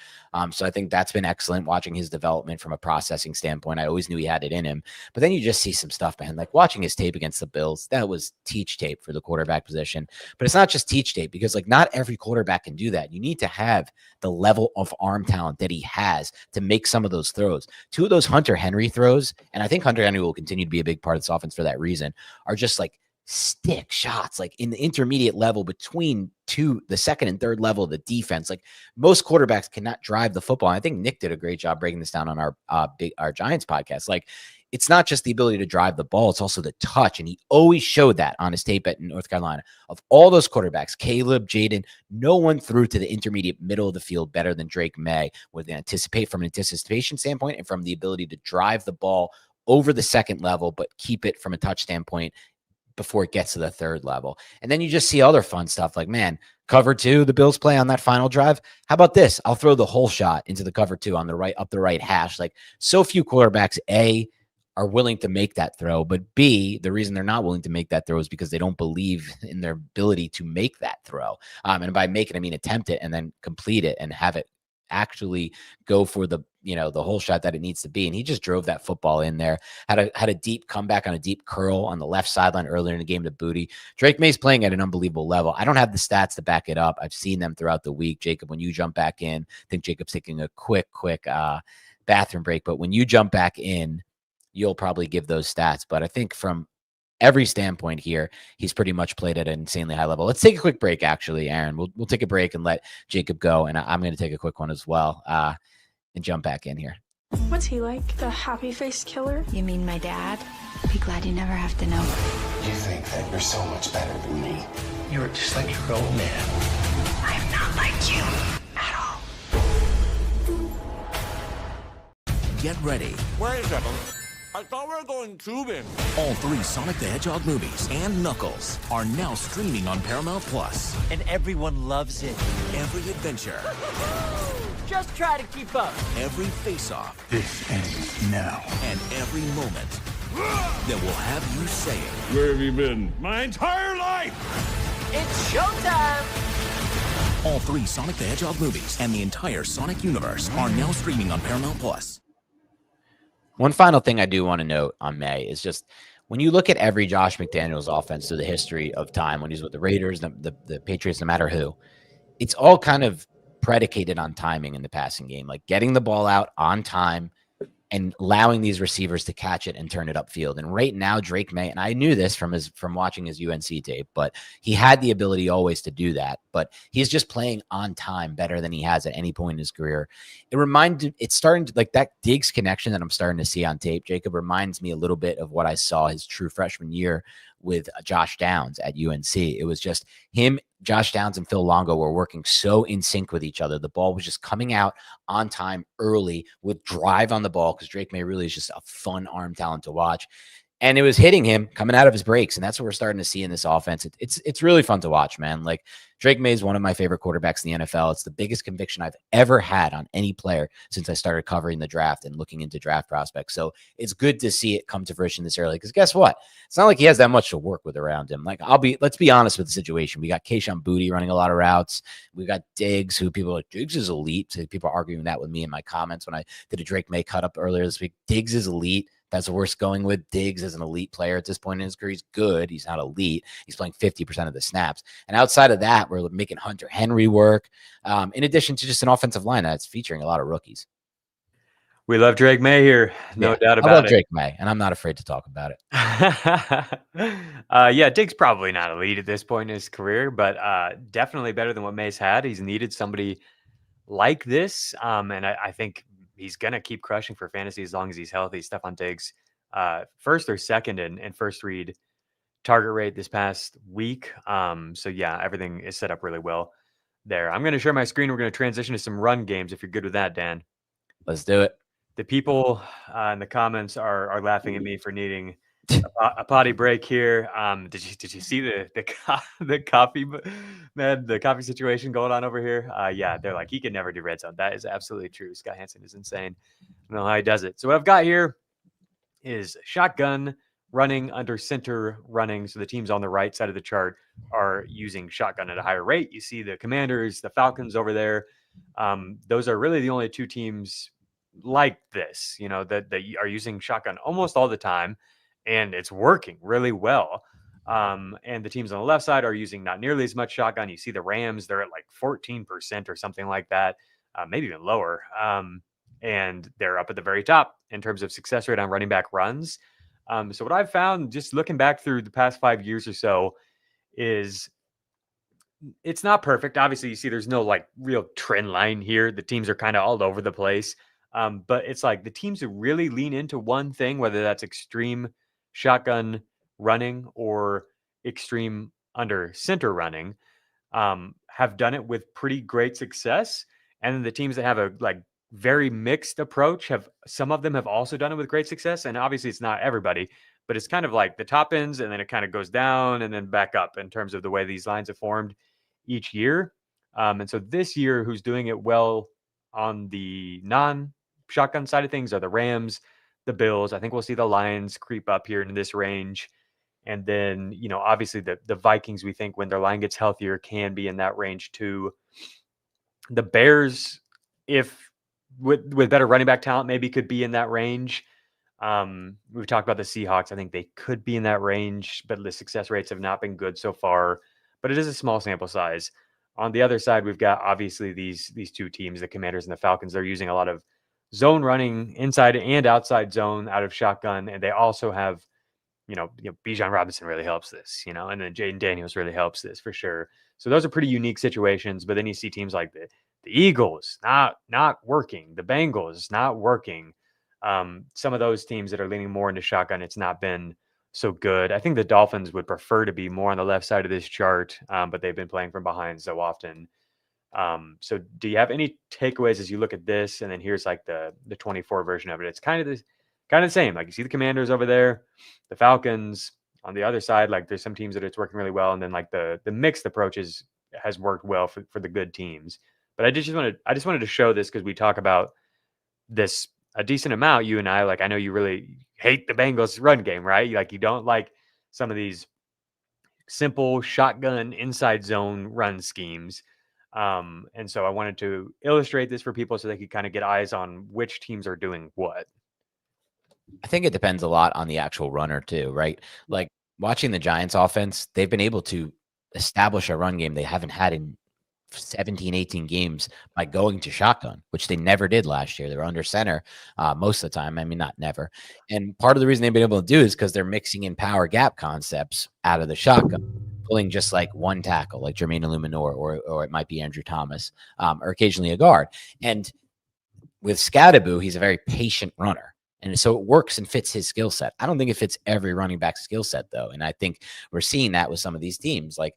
So I think that's been excellent watching his development from a processing standpoint. I always knew he had it in him, but then you just see some stuff behind, watching his tape against the Bills. That was teach tape for the quarterback position, but it's not just teach tape, because not every quarterback can do that. You need to have the level of arm talent that he has to make some of those throws. Two of those Hunter Henry throws, and I think Hunter Henry will continue to be a big part of this offense for that reason, are just stick shots, in the intermediate level between the second and third level of the defense. Most quarterbacks cannot drive the football. And I think Nick did a great job breaking this down on our Giants podcast. It's not just the ability to drive the ball, it's also the touch. And he always showed that on his tape at North Carolina. Of all those quarterbacks, Caleb, Jaden, no one threw to the intermediate middle of the field better than Drake Maye from an anticipation standpoint and from the ability to drive the ball over the second level, but keep it from a touch standpoint before it gets to the third level. And then you just see other fun stuff cover two, the Bills play on that final drive. How about this? I'll throw the whole shot into the cover two on the right, up the right hash. So few quarterbacks, A, are willing to make that throw, but B, the reason they're not willing to make that throw is because they don't believe in their ability to make that throw. And by make it, I mean attempt it and then complete it and have it actually go for the whole shot that it needs to be. And he just drove that football in there, had a deep comeback on a deep curl on the left sideline earlier in the game to Booty. Drake Maye's playing at an unbelievable level. I don't have the stats to back it up. I've seen them throughout the week. Jacob, when you jump back in, I think Jacob's taking a quick bathroom break, but when you jump back in, you'll probably give those stats. But I think from every standpoint here, he's pretty much played at an insanely high level. Let's take a quick break, actually, Aaron. We'll take a break and let Jacob go, and I'm going to take a quick one as well and jump back in here. What's he like? The happy-faced killer? You mean my dad? Be glad you never have to know. You think that you're so much better than me. You're just like your old man. I'm not like you get ready. Wait a second. I thought we were going tubing. All 3 Sonic the Hedgehog movies and Knuckles are now streaming on Paramount Plus. And everyone loves it. Every adventure. Just try to keep up. Every face-off. This ends now. And every moment that will have you saying, Where have you been? My entire life! It's showtime! all 3 Sonic the Hedgehog movies and the entire Sonic universe are now streaming on Paramount Plus. One final thing I do want to note on Maye is just when you look at every Josh McDaniels offense through the history of time, when he's with the Raiders, the Patriots, no matter who, it's all kind of predicated on timing in the passing game, like getting the ball out on time and allowing these receivers to catch it and turn it upfield. And right now, Drake Maye, and I knew this from watching his UNC tape, but he had the ability always to do that. But he's just playing on time better than he has at any point in his career. It's starting to, like, that Diggs connection that I'm starting to see on tape, Jacob, reminds me a little bit of what I saw his true freshman year with Josh Downs at UNC. It was just him, Josh Downs, and Phil Longo were working so in sync with each other. The ball was just coming out on time early with drive on the ball, because Drake Maye really is just a fun arm talent to watch. And it was hitting him coming out of his breaks. And that's what we're starting to see in this offense. It's really fun to watch, man. Like, Drake Maye is one of my favorite quarterbacks in the NFL. It's the biggest conviction I've ever had on any player since I started covering the draft and looking into draft prospects. So it's good to see it come to fruition this early, because guess what? It's not like he has that much to work with around him. Like, let's be honest with the situation. We got Keyshawn Boutte running a lot of routes. We got Diggs, who people are like, Diggs is elite. So people are arguing that with me in my comments when I did a Drake Maye cut up earlier this week. Diggs is elite. That's what we're going with. Diggs as an elite player at this point in his career. He's good. He's not elite. He's playing 50% of the snaps. And outside of that, we're making Hunter Henry work, in addition to just an offensive line that's featuring a lot of rookies. We love Drake Maye here. No doubt about it. I love Drake Maye, and I'm not afraid to talk about it. Yeah, Diggs probably not elite at this point in his career, but definitely better than what Maye's had. He's needed somebody like this, and I think he's going to keep crushing for fantasy as long as he's healthy. Stephon Diggs, first or second in first read target rate this past week. So yeah, everything is set up really well there. I'm going to share my screen. We're going to transition to some run games, if you're good with that, Dan. Let's do it. The people in the comments are laughing at me for needing a potty break here. Did you see the coffee, man, the coffee situation going on over here? Yeah, they're like, he can never do red zone. That is absolutely true. Scott Hansen is insane. I don't know how he does it. So what I've got here is shotgun running under center running. So the teams on the right side of the chart are using shotgun at a higher rate. You see the Commanders, the Falcons over there. Those are really the only two teams like this, that are using shotgun almost all the time. And it's working really well. And the teams on the left side are using not nearly as much shotgun. You see the Rams, they're at like 14% or something like that, maybe even lower. And they're up at the very top in terms of success rate on running back runs. So what I've found, just looking back through the past 5 years or so, is it's not perfect. Obviously, you see there's no like real trend line here. The teams are kind of all over the place. But it's like the teams who really lean into one thing, whether that's extreme shotgun running or extreme under center running, have done it with pretty great success. And then the teams that have a like very mixed approach, some of them have also done it with great success. And obviously it's not everybody, but it's kind of like the top ends and then it kind of goes down and then back up in terms of the way these lines have formed each year. And so this year, who's doing it well on the non-shotgun side of things are the Rams, the Bills. I think we'll see the Lions creep up here into this range. And then, obviously the Vikings, we think when their line gets healthier, can be in that range too. The Bears, if with better running back talent, maybe could be in that range. We've talked about the Seahawks. I think they could be in that range, but the success rates have not been good so far. But it is a small sample size. On the other side, we've got obviously these two teams, the Commanders and the Falcons. They're using a lot of zone running inside and outside zone out of shotgun. And they also have, Bijan Robinson really helps this, and then Jaden Daniels really helps this for sure. So those are pretty unique situations. But then you see teams like the Eagles not working, the Bengals not working. Some of those teams that are leaning more into shotgun, it's not been so good. I think the Dolphins would prefer to be more on the left side of this chart, but they've been playing from behind so often So do you have any takeaways as you look at this? And then here's like the 24 version of it. It's kind of the same. Like you see the Commanders over there, the Falcons on the other side. Like there's some teams that it's working really well, and then like the mixed approach has worked well for the good teams. But I just wanted to show this because we talk about this a decent amount. You and I, like, I know you really hate the Bengals run game, right? You don't like some of these simple shotgun inside zone run schemes. And so I wanted to illustrate this for people so they could kind of get eyes on which teams are doing what. I think it depends a lot on the actual runner too, right? Like watching the Giants offense, they've been able to establish a run game they haven't had in 17, 18 games by going to shotgun, which they never did last year. They were under center most of the time. I mean, not never. And part of the reason they've been able to do is because they're mixing in power gap concepts out of the shotgun, pulling just like one tackle, like Jermaine Illuminor, or it might be Andrew Thomas, or occasionally a guard. And with Scadaboo, he's a very patient runner. And so it works and fits his skill set. I don't think it fits every running back's skill set, though. And I think we're seeing that with some of these teams. Like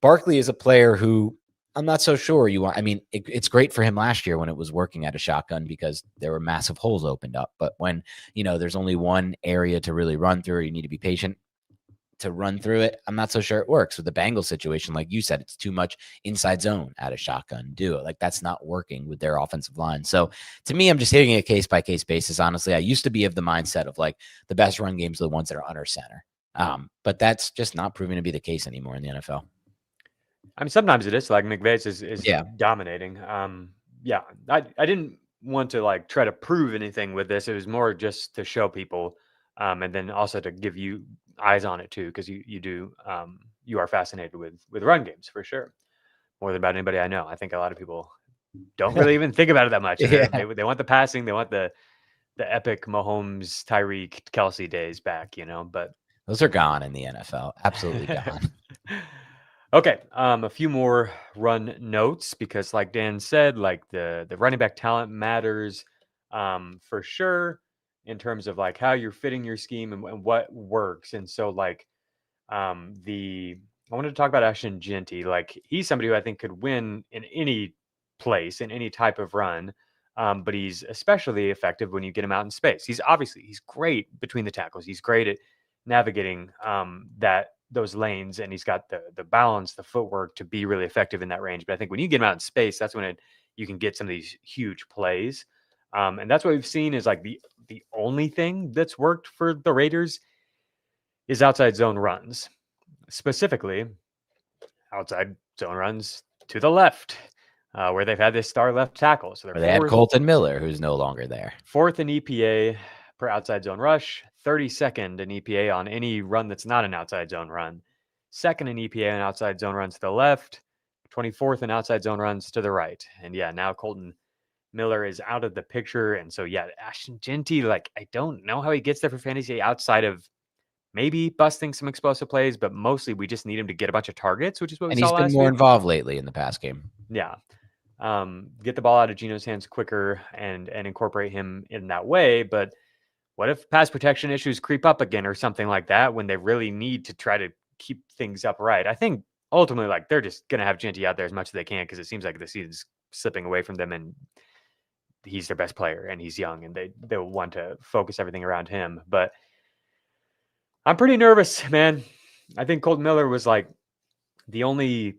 Barkley is a player who I'm not so sure you want. I mean, it's great for him last year when it was working at a shotgun because there were massive holes opened up. But when, there's only one area to really run through, or you need to be patient to run through it, I'm not so sure it works. With the Bengals situation, like you said, it's too much inside zone at a shotgun. Do it. Like that's not working with their offensive line. So to me, I'm just hitting a case by case basis. Honestly, I used to be of the mindset of like the best run games are the ones that are under center. But that's just not proving to be the case anymore in the NFL. I mean, sometimes it is. Like McVay's is dominating. I didn't want to like try to prove anything with this. It was more just to show people, and then also to give you eyes on it too, because you are fascinated with run games for sure, more than about anybody I know. I think a lot of people don't really even think about it that much. They want the passing, they want the epic Mahomes, Tyreek, Kelsey days back, but those are gone in the NFL. Absolutely gone. Okay, a few more run notes because, like Dan said, like the running back talent matters for sure in terms of like how you're fitting your scheme and what works. And so, like I wanted to talk about Ashton Jeanty. Like he's somebody who I think could win in any place in any type of run, but he's especially effective when you get him out in space. He's great between the tackles. He's great at navigating those lanes, and he's got the balance, the footwork to be really effective in that range. But I think when you get him out in space, that's when you can get some of these huge plays. And that's what we've seen is like the only thing that's worked for the Raiders is outside zone runs, specifically outside zone runs to the left, where they've had this star left tackle. So they had Colton Miller, who's no longer there. 4th in EPA per outside zone rush, 32nd in EPA on any run that's not an outside zone run, 2nd in EPA on outside zone runs to the left, 24th in outside zone runs to the right. And now Colton Miller is out of the picture. And so, Ashton Jeanty, like, I don't know how he gets there for fantasy outside of maybe busting some explosive plays, but mostly we just need him to get a bunch of targets, which is what we saw last week. And he's been more involved lately in the pass game. Yeah. Get the ball out of Geno's hands quicker and incorporate him in that way. But what if pass protection issues creep up again or something like that when they really need to try to keep things upright? I think ultimately, like, they're just going to have Jeanty out there as much as they can because it seems like the season's slipping away from them and he's their best player and he's young and they'll want to focus everything around him. But I'm pretty nervous, man. I think Colton Miller was like the only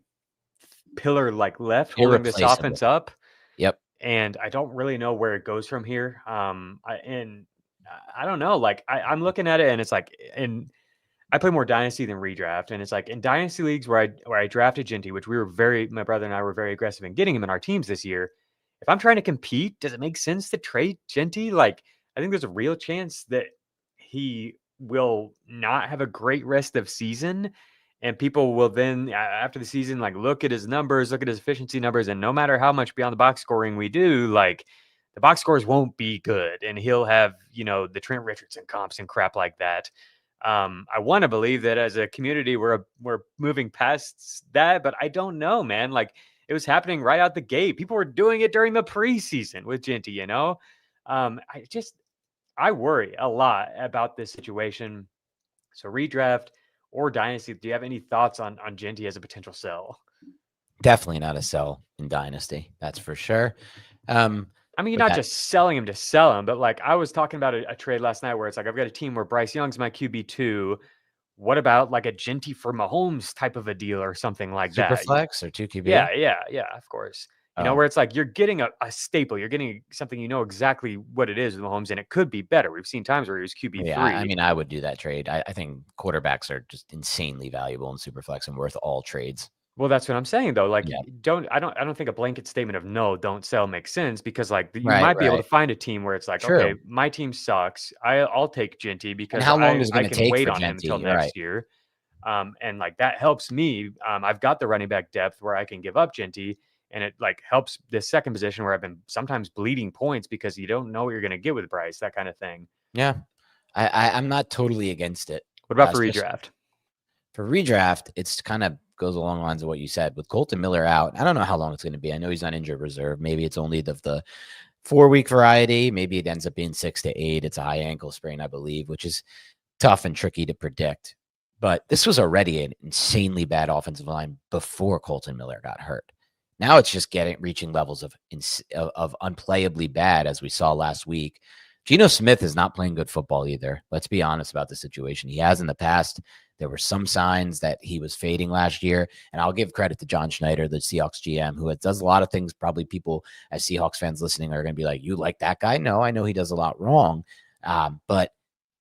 pillar like left holding this offense up. Yep. And I don't really know where it goes from here. I don't know. Like I'm looking at it and it's like, and I play more dynasty than redraft. And it's like in dynasty leagues where I drafted Jeanty, which my brother and I were very aggressive in getting him in our teams this year. If I'm trying to compete, does it make sense to trade Jeanty? Like, I think there's a real chance that he will not have a great rest of season. And people will then, after the season, like look at his numbers, look at his efficiency numbers. And no matter how much beyond the box scoring we do, like the box scores won't be good. And he'll have, the Trent Richardson comps and crap like that. I want to believe that as a community, we're moving past that, but I don't know, man. Like it was happening right out the gate. People were doing it during the preseason with Jeanty, I worry a lot about this situation. So redraft or dynasty, do you have any thoughts on Jeanty as a potential sell? Definitely not a sell in Dynasty. That's for sure. I mean, you're not just selling him to sell him, but like I was talking about a trade last night where it's like I've got a team where Bryce Young's my QB2. What about like a Jeanty for Mahomes type of a deal or something like that? Superflex or 2QB? Yeah, of course. You know, where it's like you're getting a staple. You're getting something you know exactly what it is with Mahomes, and it could be better. We've seen times where he was QB3. Yeah, I mean, I would do that trade. I think quarterbacks are just insanely valuable in Superflex and worth all trades. Well, that's what I'm saying though. Like, I don't think a blanket statement of no, don't sell makes sense because like you might be able to find a team where it's like, okay, my team sucks. I'll take Jeanty because how long is it I gonna can take wait for on him Jeanty? until next year. And like that helps me. I've got the running back depth where I can give up Jeanty, and it like helps the second position where I've been sometimes bleeding points because you don't know what you're going to get with Bryce, that kind of thing. Yeah, I'm not totally against it. What about for redraft? For redraft, it's kind of goes along the lines of what you said. With Colton Miller out, I don't know how long it's going to be. I know he's on injured reserve. Maybe it's only the 4-week variety. Maybe it ends up being 6 to 8. It's a high ankle sprain, I believe, which is tough and tricky to predict. But this was already an insanely bad offensive line before Colton Miller got hurt. Now it's just reaching levels of unplayably bad, as we saw last week. Geno Smith is not playing good football either. Let's be honest about the situation. He has in the past. There were some signs that he was fading last year, and I'll give credit to John Schneider, the Seahawks GM, who does a lot of things. Probably people as Seahawks fans listening are going to be like, you like that guy? No, I know he does a lot wrong, but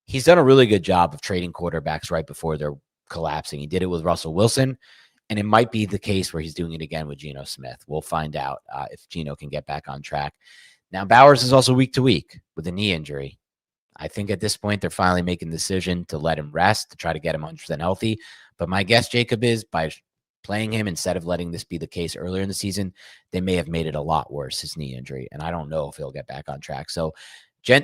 he's done a really good job of trading quarterbacks right before they're collapsing. He did it with Russell Wilson, and it might be the case where he's doing it again with Geno Smith. We'll find out if Geno can get back on track. Now, Bowers is also week to week with a knee injury. I think at this point, they're finally making the decision to let him rest, to try to get him 100% healthy. But my guess, Jacob, is by playing him instead of letting this be the case earlier in the season, they may have made it a lot worse, his knee injury. And I don't know if he'll get back on track. So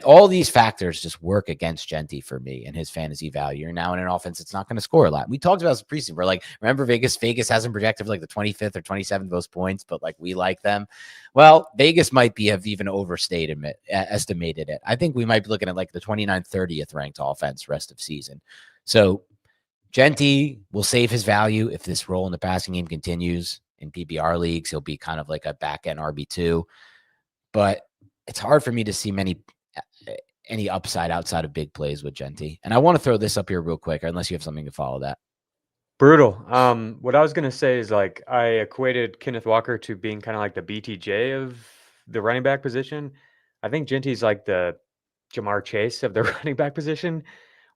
all these factors just work against Jeanty for me and his fantasy value. You're now in an offense that's not going to score a lot. We talked about this preseason. We're like, remember Vegas hasn't projected for like the 25th or 27th most points, but like we like them. Well, Vegas might have even estimated it. I think we might be looking at like the 29th, 30th ranked offense rest of season. So Jeanty will save his value if this role in the passing game continues. In PPR leagues, he'll be kind of like a back end RB2, but it's hard for me to see any upside outside of big plays with Jeanty. And I want to throw this up here real quick, unless you have something to follow that. Brutal. What I was going to say is like I equated Kenneth Walker to being kind of like the BTJ of the running back position. I think Jeanty's like the Jamar Chase of the running back position,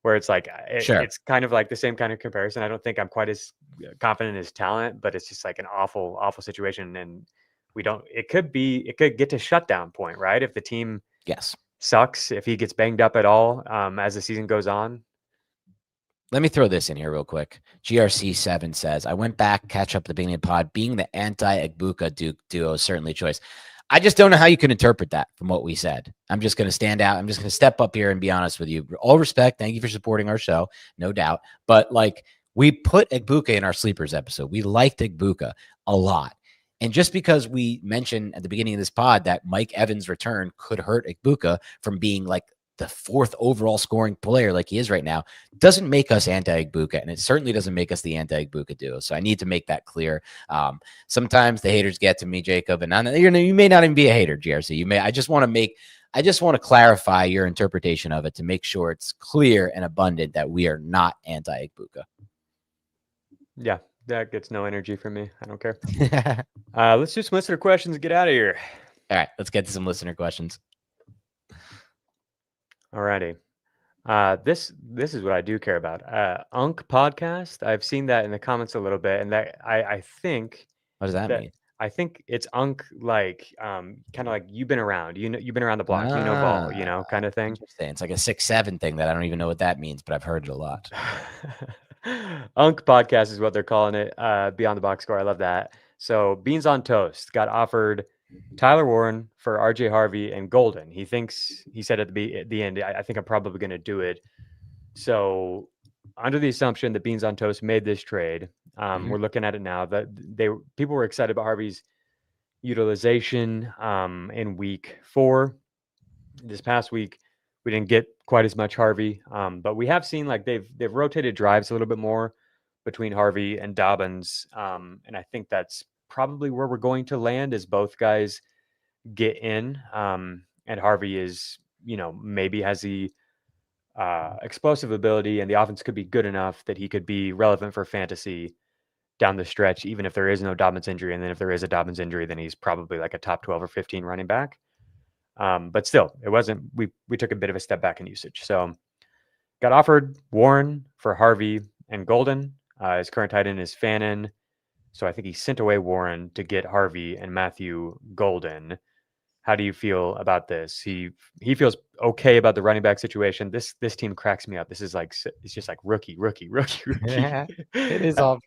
where it's like it's kind of like the same kind of comparison. I don't think I'm quite as confident in his talent, but it's just like an awful, awful situation. And it could get to shutdown point, right? If the team sucks, if he gets banged up at all as the season goes on. Let me throw this in here real quick. GRC7 says, I went back, catch up at the beginning of the pod. Being the anti-Egbuka duo is certainly a choice. I just don't know how you can interpret that from what we said. I'm just going to stand out. I'm just going to step up here and be honest with you. All respect. Thank you for supporting our show. No doubt. But like we put Egbuka in our sleepers episode. We liked Egbuka a lot. And just because we mentioned at the beginning of this pod that Mike Evans' return could hurt Egbuka from being like the 4th overall scoring player like he is right now, doesn't make us anti-Egbuka, and it certainly doesn't make us the anti-Egbuka duo. So I need to make that clear. Sometimes the haters get to me, Jacob, and you may not even be a hater, GRC. I just want to clarify your interpretation of it to make sure it's clear and abundant that we are not anti-Egbuka. Yeah. That gets no energy from me. I don't care. Let's do some listener questions and get out of here. All right, let's get to some listener questions. All righty. This is what I do care about. Unk podcast. I've seen that in the comments a little bit, and that I think. What does that mean? I think it's Unk, like kind of like you've been around. You've been around the block. Ball. Kind of thing. Interesting. It's like a 6-7 thing that I don't even know what that means, but I've heard it a lot. Unk podcast is what they're calling it. Beyond the box score. I love that. So Beans on Toast got offered Tyler Warren for RJ Harvey and Golden. He said at the end, I think I'm probably going to do it. So under the assumption that Beans on Toast made this trade, we're looking at it now that people were excited about Harvey's utilization in week 4. This past week, we didn't get quite as much Harvey, but we have seen like they've rotated drives a little bit more between Harvey and Dobbins, and I think that's probably where we're going to land as both guys get in. And Harvey is, maybe has the explosive ability, and the offense could be good enough that he could be relevant for fantasy down the stretch, even if there is no Dobbins injury. And then if there is a Dobbins injury, then he's probably like a top 12 or 15 running back. But still, it wasn't, we took a bit of a step back in usage. So got offered Warren for Harvey and Golden. His current tight end is Fannin. So I think he sent away Warren to get Harvey and Matthew Golden. How do you feel about this? He feels okay about the running back situation. This team cracks me up. This is like, it's just like rookie. Yeah, it is all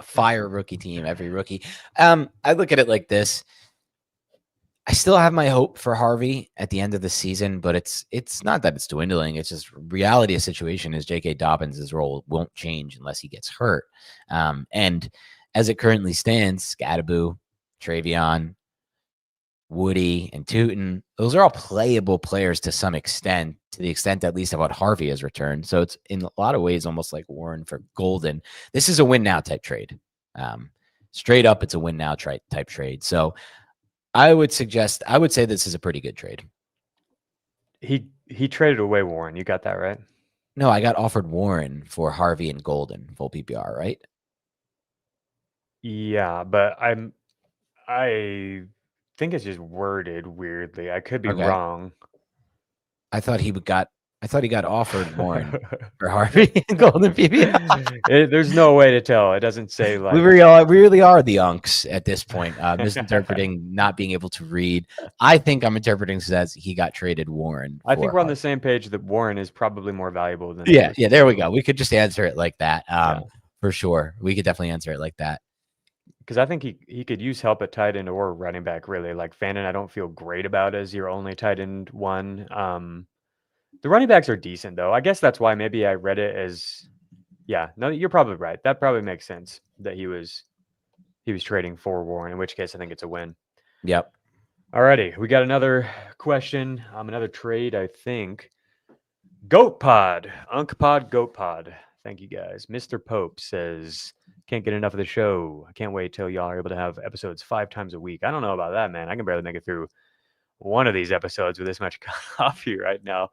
fire rookie team, every rookie. I look at it like this. I still have my hope for Harvey at the end of the season, but it's not that it's dwindling. It's just reality of situation is J.K. Dobbins' role won't change unless he gets hurt. And as it currently stands, Scattaboo, Travion, Woody, and Tootin, those are all playable players to some extent, to the extent at least of what Harvey has returned. So it's in a lot of ways almost like Warren for Golden. This is a win now type trade. Straight up, it's a win now type trade. So I would say this is a pretty good trade. He traded away Warren. You got that right? No, I got offered Warren for Harvey and Golden, full PPR, right? Yeah, but I think it's just worded weirdly. I could be wrong. I thought he got offered Warren for Harvey and Golden PPR. There's no way to tell. It doesn't say like we really are the unks at this point, misinterpreting, not being able to read. I think I'm interpreting as he got traded Warren. I think we're on the same page that Warren is probably more valuable than yeah. There we go. We could just answer it like that. For sure, we could definitely answer it like that. Because I think he could use help at tight end or running back, really. Like Fannin, I don't feel great about as your only tight end one. The running backs are decent, though. I guess that's why maybe I read it as, no, you're probably right. That probably makes sense that he was trading for Warren, in which case I think it's a win. Yep. Alrighty, we got another question, another trade, I think. Goat Pod, Unk Pod, Goat Pod. Thank you, guys. Mr. Pope says, can't get enough of the show. I can't wait till y'all are able to have episodes 5 times a week. I don't know about that, man. I can barely make it through one of these episodes with this much coffee right now.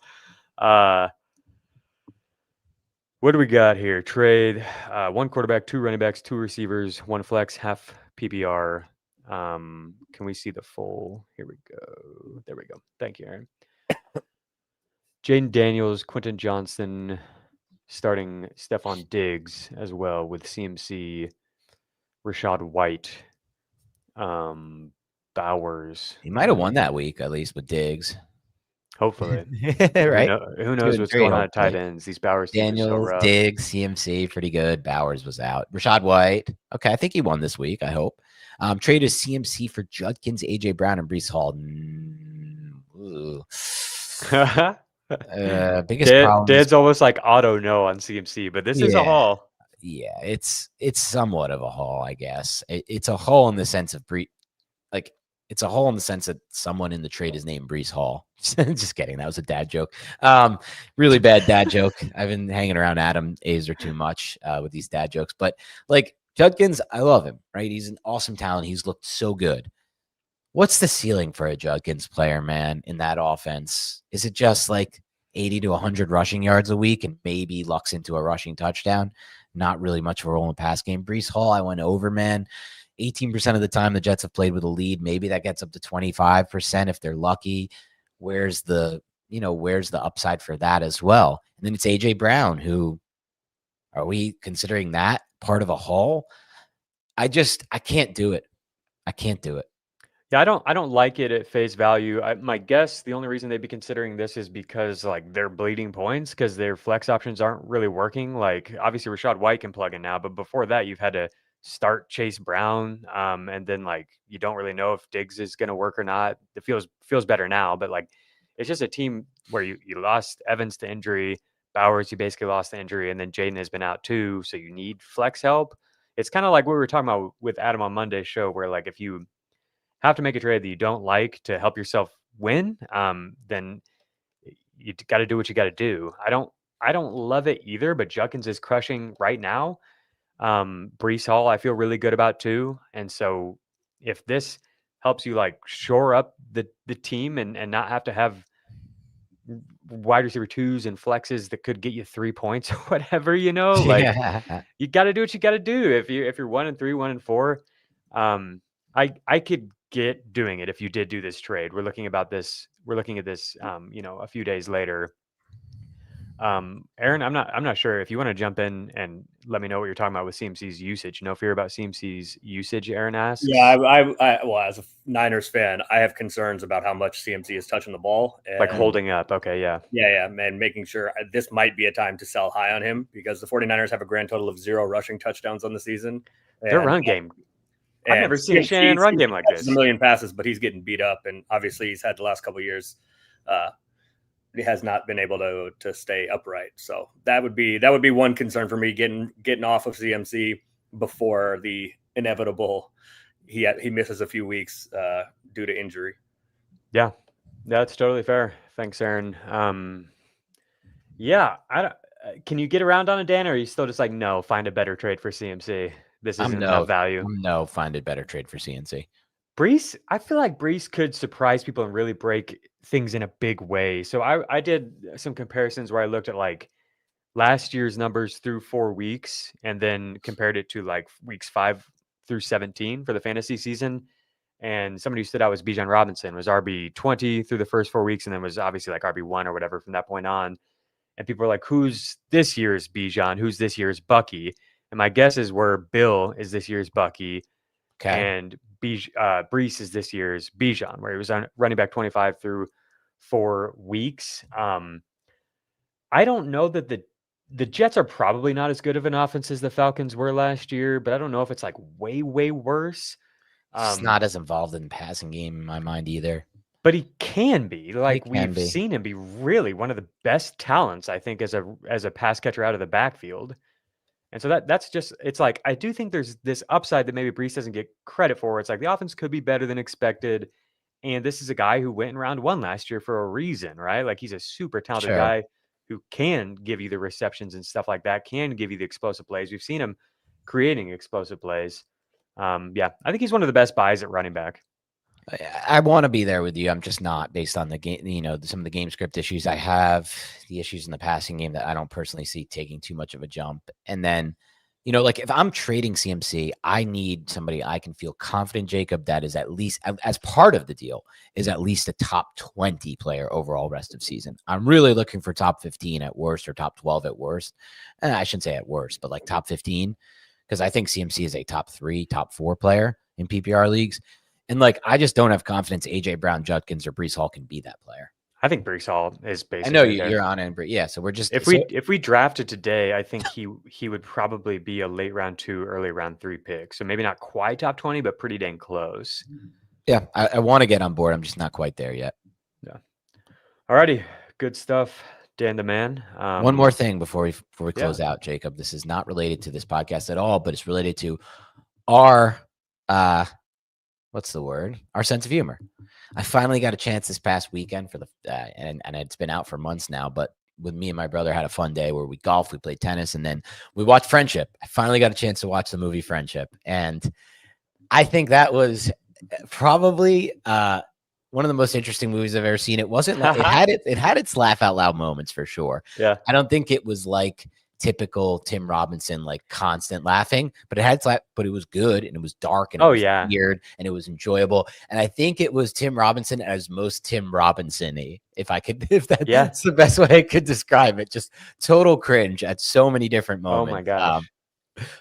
What do we got here? Trade, 1 quarterback, 2 running backs, 2 receivers, 1 flex, half PPR. Can we see the full? Here we go. There we go. Thank you, Aaron. Jaden Daniels, Quentin Johnson, starting Stephon Diggs as well with CMC, Rashad White, Bowers. He might have won that week, at least with Diggs. Hopefully. Right? Who knows what's going on at tight ends? These Bowers teams Daniels, are so rough. Diggs, CMC, pretty good. Bowers was out. Rashad White. Okay, I think he won this week, I hope. Traded CMC for Judkins, AJ Brown, and Breece Hall. Biggest problem. Dad's almost like auto no on CMC, but this is a haul. Yeah, it's somewhat of a haul, I guess. It's a haul in the sense of it's a haul in the sense that someone in the trade is named Breece Hall. Just kidding. That was a dad joke. Really bad dad joke. I've been hanging around Adam Azer too much with these dad jokes. But like Judkins, I love him, right? He's an awesome talent. He's looked so good. What's the ceiling for a Judkins player, man, in that offense? Is it just like 80 to 100 rushing yards a week and maybe lucks into a rushing touchdown? Not really much of a role in the pass game. Breece Hall, I went over, man. 18% of the time the Jets have played with a lead. Maybe that gets up to 25% if they're lucky. Where's the upside for that as well? And then it's AJ Brown, who are we considering that part of a haul? I can't do it. I can't do it. Yeah, I don't like it at face value. My guess, the only reason they'd be considering this is because like they're bleeding points because their flex options aren't really working. Like obviously Rashad White can plug in now, but before that you've had to start Chase Brown, and then like you don't really know if Diggs is going to work or not. It feels better now, but like it's just a team where you lost Evans to injury, Bowers you basically lost to injury, and then Jaden has been out too, so you need flex help. It's kind of like what we were talking about with Adam on Monday's show, where like if you have to make a trade that you don't like to help yourself win, then you got to do what you got to do. I don't love it either, but Judkins is crushing right now. Breece Hall, I feel really good about too. And so if this helps you like shore up the team and not have to have wide receiver 2s and flexes that could get you 3 points or whatever, like you got to do what you got to do. If you're 1-3, 1-4, I could get doing it if you did do this trade. We're looking at this, a few days later. Aaron, I'm not sure if you want to jump in and let me know what you're talking about with CMC's usage. No fear about CMC's usage, Aaron asks. Yeah, well, as a Niners fan, I have concerns about how much CMC is touching the ball. And, like holding up. Okay, yeah. Yeah, man, making sure this might be a time to sell high on him because the 49ers have a grand total of 0 rushing touchdowns on the season. Their run game. I've never seen a Shannon run game like this. A million passes, but he's getting beat up, and obviously he's had the last couple of years. He has not been able to stay upright. So that would be one concern for me, getting off of CMC before the inevitable he misses a few weeks due to injury. Yeah, that's totally fair. Thanks, Aaron. Can you get around on it, Dan, or are you still just like, no, find a better trade for CMC? This isn't enough value. No, find a better trade for CMC. Breece, I feel like Breece could surprise people and really break things in a big way. So I did some comparisons where I looked at like last year's numbers through 4 weeks and then compared it to like weeks 5 through 17 for the fantasy season. And somebody who stood out was Bijan Robinson, was RB20 through the first 4 weeks and then was obviously like RB1 or whatever from that point on. And people were like, who's this year's Bijan? Who's this year's Bucky? And my guess is where Bill is this year's Bucky. Okay. And Breece is this year's Bijan, where he was on running back 25 through 4 weeks. I don't know that the Jets are probably not as good of an offense as the Falcons were last year, but I don't know if it's like way, way worse. He's not as involved in the passing game in my mind either. But he can be. Like we've seen him be really one of the best talents, I think, as a pass catcher out of the backfield. And so that's just, it's like, I do think there's this upside that maybe Breece doesn't get credit for. It's like the offense could be better than expected. And this is a guy who went in round 1 last year for a reason, right? Like he's a super talented guy who can give you the receptions and stuff like that, can give you the explosive plays. We've seen him creating explosive plays. I think he's one of the best buys at running back. I want to be there with you. I'm just not, based on the game, some of the game script issues I have, the issues in the passing game that I don't personally see taking too much of a jump. And then, like if I'm trading CMC, I need somebody I can feel confident, Jacob, that is at least, as part of the deal, is at least a top 20 player overall rest of season. I'm really looking for top 15 at worst or top 12 at worst. And I shouldn't say at worst, but like top 15, because I think CMC is a top 3, top 4 player in PPR leagues. And like, I just don't have confidence AJ Brown, Judkins, or Breece Hall can be that player. I think Breece Hall is basically. I know you're on it, but yeah. So we're just if we drafted today, I think he would probably be a late round 2, early round 3 pick. So maybe not quite top 20, but pretty dang close. Yeah, I want to get on board. I'm just not quite there yet. Yeah. Alrighty, good stuff, Dan the man. One more thing before we close out, Jacob. This is not related to this podcast at all, but it's related to our what's the word? Our sense of humor. I finally got a chance this past weekend for and it's been out for months now, but with me and my brother had a fun day where we golfed, we played tennis, and then we watched Friendship. I finally got a chance to watch the movie Friendship. And I think that was probably one of the most interesting movies I've ever seen. It wasn't like it had its laugh out loud moments for sure. Yeah. I don't think it was like typical Tim Robinson, like constant laughing, but it was good and it was dark and it was weird and it was enjoyable. And I think it was Tim Robinson as most Tim Robinson-y, if that's the best way I could describe it. Just total cringe at so many different moments. Oh my gosh.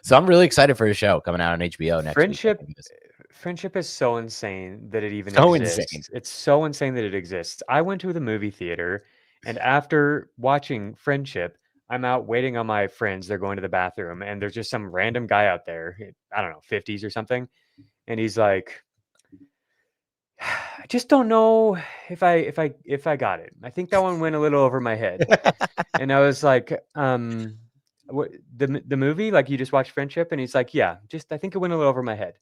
So I'm really excited for the show coming out on HBO next week. Friendship is so insane that it even exists. Insane. It's so insane that it exists. I went to the movie theater, and after watching Friendship, I'm out waiting on my friends. They're going to the bathroom, and there's just some random guy out there. I don't know, 50s or something. And he's like, I just don't know if I got it. I think that one went a little over my head. And I was like, what, the movie, like you just watched Friendship? And he's like, yeah, I think it went a little over my head.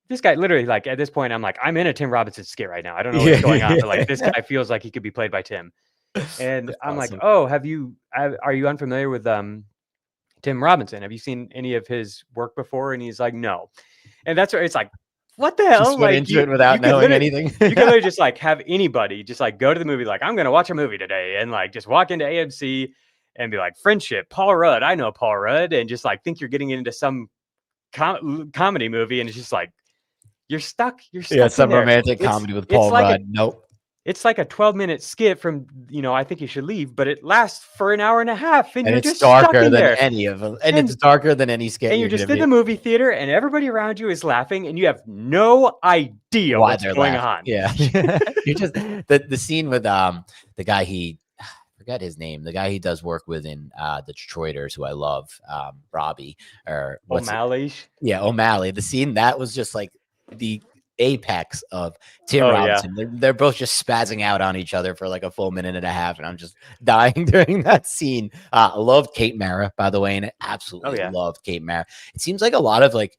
This guy literally, like at this point, I'm like, I'm in a Tim Robinson skit right now. I don't know what's going on, but like this guy feels like he could be played by Tim. And I'm like, oh, are you unfamiliar with Tim Robinson, have you seen any of his work before? And he's like, no. And that's where it's like, what the hell? Just went into it without knowing anything. You can literally just like have anybody just like go to the movie, like, I'm going to watch a movie today, and like just walk into AMC and be like, friendship, Paul Rudd. I know Paul Rudd. And just like think you're getting into some comedy movie. And it's just like, you're stuck. You're stuck. Yeah, some romantic comedy with Paul Rudd. Nope. It's like a 12-minute skit from, I Think You Should Leave, but it lasts for an hour and a half, and you're it's just darker stuck in than there. any of them, and it's darker than any skit. And you're just in the movie theater, and everybody around you is laughing, and you have no idea what's going on. Yeah, you're just the scene with the guy I forgot his name, the guy he does work with in the Detroiters, who I love, Robbie or O'Malley. Yeah, O'Malley. The scene that was just like the apex of Tim Robinson. Yeah. They're both just spazzing out on each other for like a full minute and a half, and I'm just dying during that scene. I loved Kate Mara, by the way, and I absolutely loved Kate Mara. It seems like a lot of like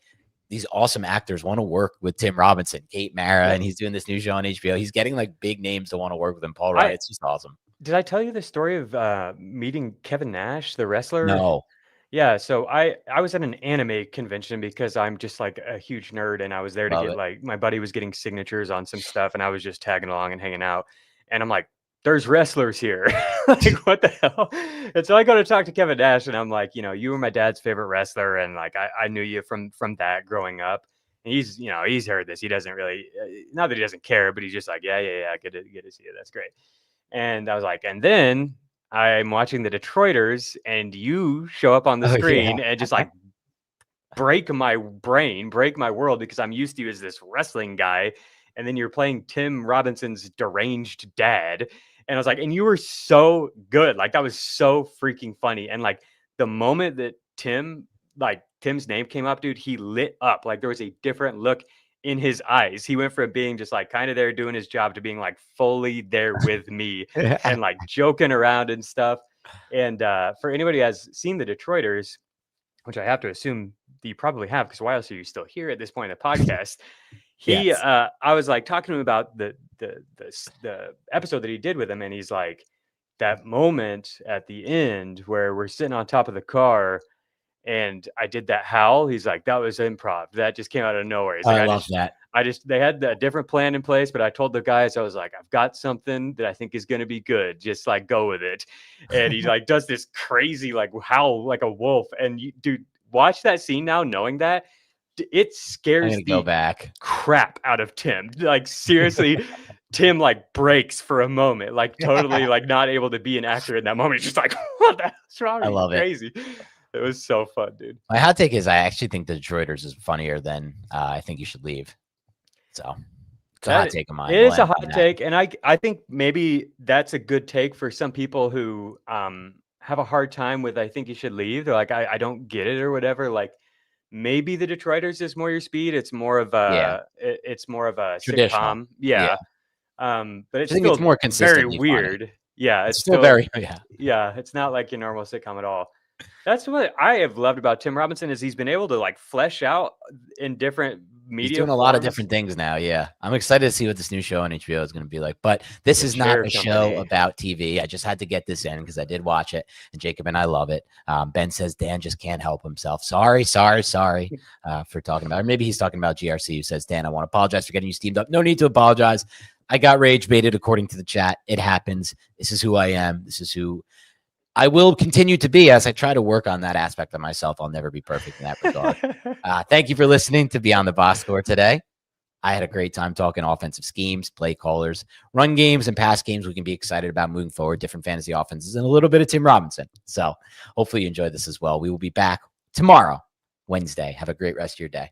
these awesome actors want to work with Tim Robinson, Kate Mara, and he's doing this new show on HBO. He's getting like big names to want to work with him. Paul Rudd, it's just awesome. Did I tell you the story of meeting Kevin Nash, the wrestler? No. Yeah, so I was at an anime convention because I'm just like a huge nerd, and I was there to get like, my buddy was getting signatures on some stuff, and I was just tagging along and hanging out. And I'm like, there's wrestlers here. Like, what the hell? And so I go to talk to Kevin Nash, and I'm like, you were my dad's favorite wrestler, and like I knew you from that growing up. And he's he's heard this. He doesn't really, not that he doesn't care, but he's just like, yeah, good to see you. That's great. And I was like, and then I'm watching the Detroiters, and you show up on the screen and just like break my brain, break my world, because I'm used to you as this wrestling guy. And then you're playing Tim Robinson's deranged dad. And I was like, and you were so good. Like, that was so freaking funny. And like the moment that Tim's name came up, dude, he lit up. Like, there was a different look in his eyes. He went from being just like kind of there doing his job to being like fully there with me and like joking around and stuff. And for anybody who has seen the Detroiters, which I have to assume you probably have, because why else are you still here at this point in the podcast? I was like talking to him about the episode that he did with him, and he's like, that moment at the end where we're sitting on top of the car and I did that howl. He's like, that was improv. That just came out of nowhere. He's like, I love that. They had a different plan in place, but I told the guys, I was like, I've got something that I think is going to be good. Just like, go with it. And he like does this crazy, like howl like a wolf. And you, dude, watch that scene now, knowing that it scares the crap out of Tim. Like, seriously, Tim like breaks for a moment, like totally like not able to be an actor in that moment. He's just like, what the hell's wrong? I love crazy. It was so fun, dude. My hot take is I actually think the Detroiters is funnier than I Think You Should Leave. So it's a hot take of mine. It is a hot take. And I think maybe that's a good take for some people who have a hard time with I Think You Should Leave. They're like, I don't get it or whatever. Like, maybe the Detroiters is more your speed. It's more of a it's more of a sitcom. Yeah. But it's still more consistent. Very weird. Funny. Yeah. It's still very yeah. It's not like your normal sitcom at all. That's what I have loved about Tim Robinson, is he's been able to like flesh out in different media. He's doing a lot of different things now. Yeah. I'm excited to see what this new show on HBO is going to be like, but this is not a show about TV. I just had to get this in because I did watch it, and Jacob and I love it. Ben says Dan just can't help himself. Sorry for talking about it. Maybe he's talking about GRC, who says, Dan, I want to apologize for getting you steamed up. No need to apologize. I got rage baited according to the chat. It happens. This is who I am. This is who I will continue to be as I try to work on that aspect of myself. I'll never be perfect in that regard. Thank you for listening to Beyond the Box Score today. I had a great time talking offensive schemes, play callers, run games, and pass games we can be excited about moving forward, different fantasy offenses, and a little bit of Tim Robinson. So hopefully you enjoyed this as well. We will be back tomorrow, Wednesday. Have a great rest of your day.